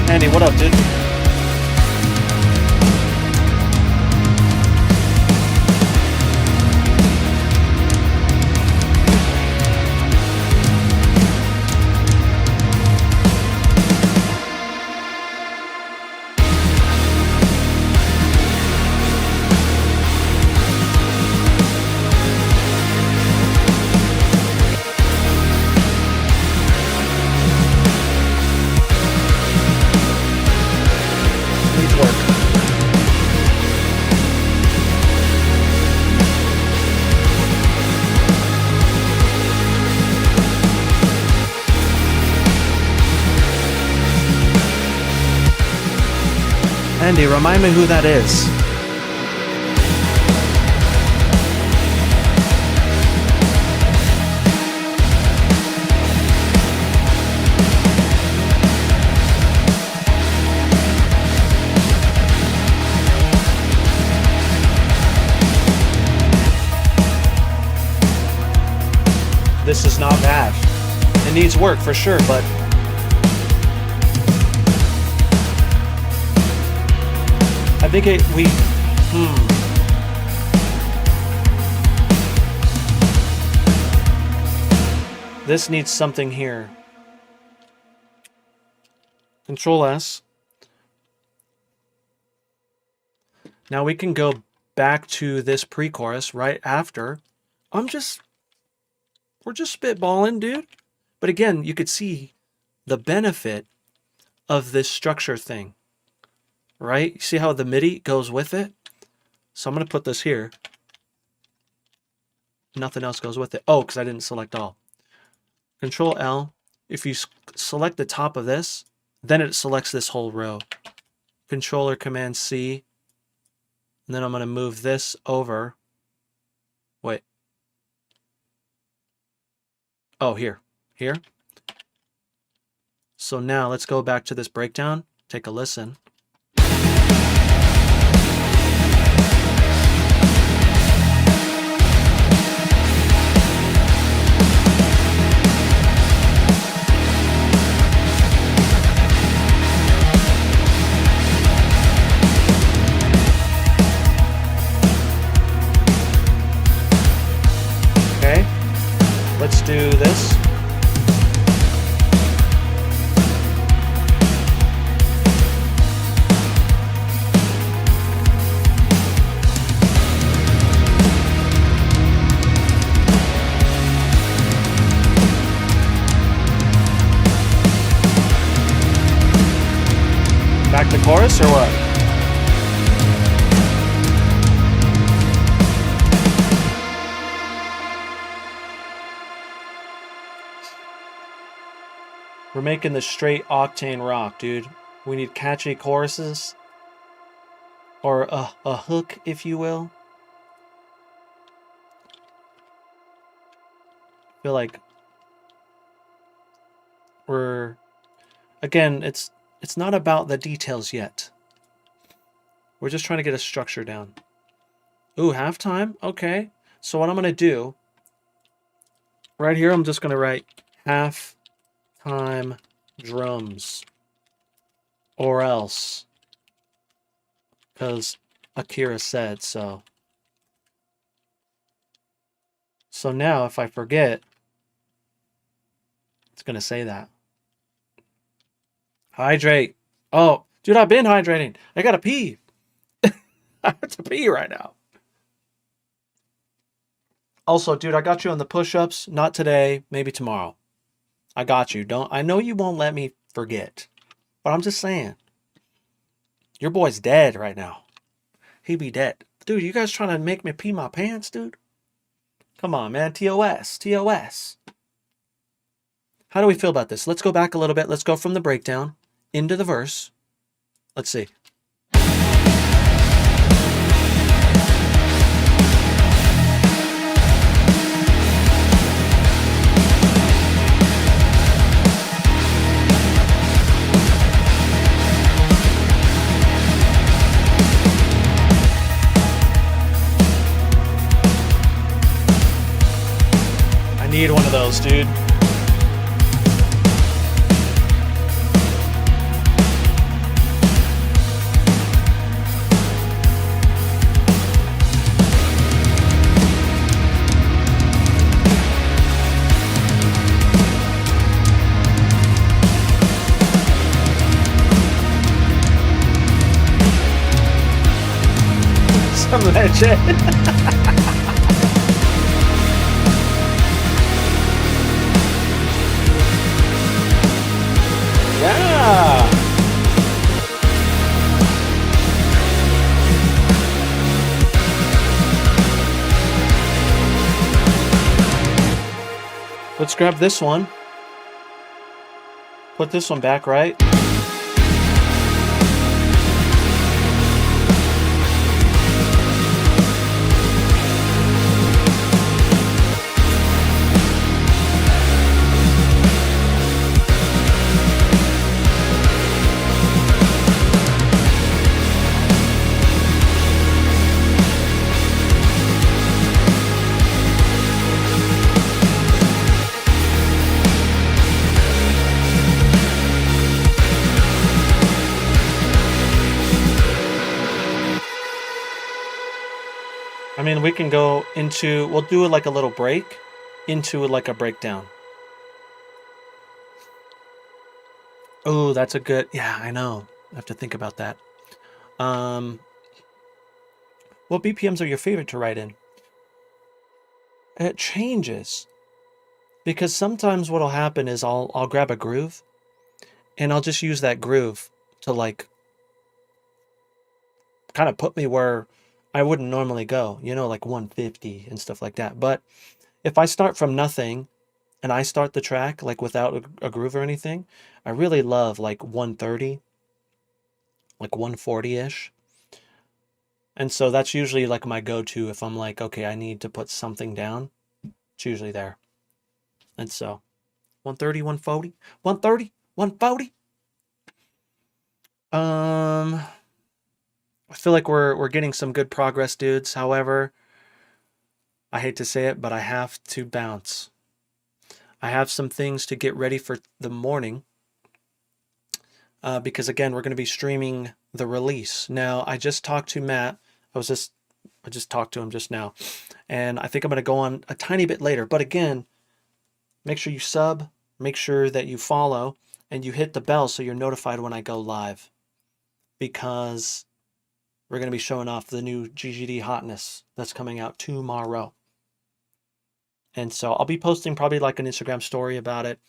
Andy, what up, dude? Needs work. Andy, remind me who that is. This is not bad. It needs work for sure, but I think this needs something here. Control S. Now we can go back to this pre-chorus right after. We're just spitballing, dude. But again, you could see the benefit of this structure thing, right? You see how the MIDI goes with it? So I'm going to put this here. Nothing else goes with it. Oh, because I didn't select all. Control L. If you select the top of this, then it selects this whole row. Controller Command C. And then I'm going to move this over. Wait. Oh, here. So now let's go back to this breakdown. Take a listen. Okay, let's do this. Back to chorus or what? We're making the straight octane rock, dude. We need catchy choruses. Or a hook, if you will. I feel like we're... Again, it's not about the details yet. We're just trying to get a structure down. Ooh, halftime? Okay. So what I'm going to do right here, I'm just going to write halftime drums. Or else. Because AXURE said so. So now if I forget, it's going to say that. Hydrate. Oh, dude, I've been hydrating. I got to pee. I have to pee right now. Also, dude, I got you on the push-ups. Not today, maybe tomorrow. I got you. I know you won't let me forget. But I'm just saying. Your boy's dead right now. He be dead. Dude, you guys trying to make me pee my pants, dude? Come on, man. TOS. TOS. How do we feel about this? Let's go back a little bit. Let's go from the breakdown into the verse. Let's see. I need one of those, dude. Some legend. Yeah. Let's grab this one. Put this one back, right? I mean, we can go into, we'll do it like a little break into like a breakdown. Oh, that's a good, yeah, I know. I have to think about that. What BPMs are your favorite to write in? It changes. Because sometimes what'll happen is I'll grab a groove and I'll just use that groove to like kind of put me where I wouldn't normally go, you know, like 150 and stuff like that. But if I start from nothing and I start the track like without a groove or anything, I really love like 130, like 140-ish. And so that's usually like my go-to if I'm like, okay, I need to put something down. It's usually there. And so 130, 140, 130, 140. I feel like we're getting some good progress, dudes. However, I hate to say it, but I have to bounce. I have some things to get ready for the morning. Because again, we're going to be streaming the release. Now, I just talked to Matt. I just talked to him just now. And I think I'm going to go on a tiny bit later. But again, make sure you sub, make sure that you follow, and you hit the bell so you're notified when I go live. Because we're going to be showing off the new GGD hotness that's coming out tomorrow. And so I'll be posting probably like an Instagram story about it.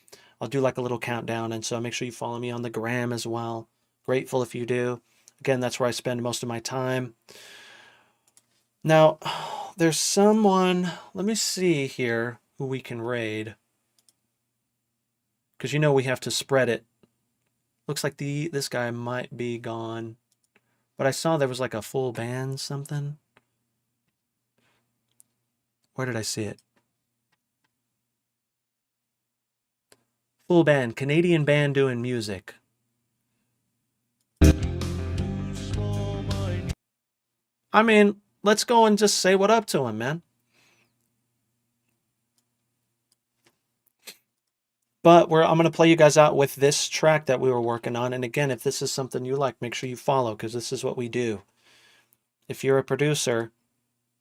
I'll do like a little countdown. And so make sure you follow me on the gram as well. Grateful if you do. Again, that's where I spend most of my time. Now, there's someone, let me see here who we can raid. Because you know we have to spread it. Looks like this guy might be gone. But I saw there was like a full band something. Where did I see it? Full band, Canadian band doing music. I mean, let's go and just say what up to him, man. But I'm going to play you guys out with this track that we were working on. And again, if this is something you like, make sure you follow, because this is what we do. If you're a producer,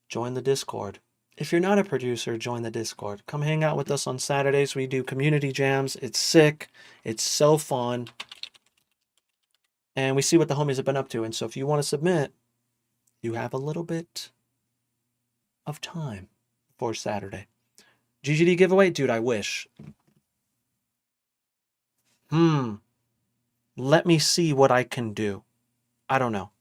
join the Discord. If you're not a producer, join the Discord. Come hang out with us on Saturdays. We do community jams. It's sick. It's so fun. And we see what the homies have been up to. And so if you want to submit, you have a little bit of time for Saturday. GGD giveaway? Dude, I wish. Let me see what I can do. I don't know.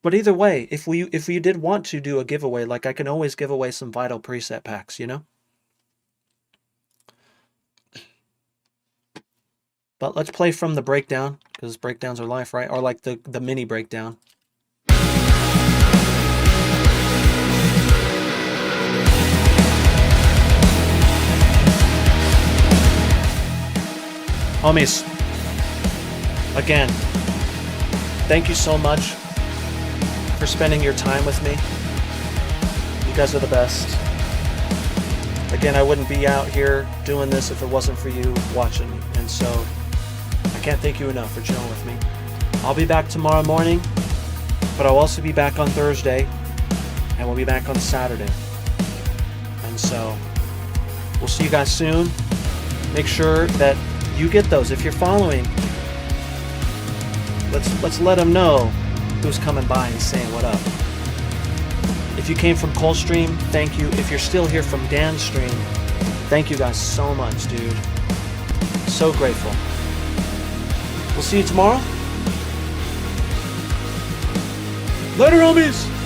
But either way, if you did want to do a giveaway, like I can always give away some Vital preset packs, you know? But let's play from the breakdown, because breakdowns are life, right? Or like the mini breakdown. Homies, again, thank you so much for spending your time with me. You guys are the best. Again, I wouldn't be out here doing this if it wasn't for you watching me. And so I can't thank you enough for chilling with me. I'll be back tomorrow morning, but I'll also be back on Thursday, and we'll be back on Saturday. And so we'll see you guys soon. Make sure that you get those. If you're following, let's let them know who's coming by and saying what up. If you came from Coldstream, thank you. If you're still here from Danstream, thank you guys so much, dude. So grateful. We'll see you tomorrow. Later, homies!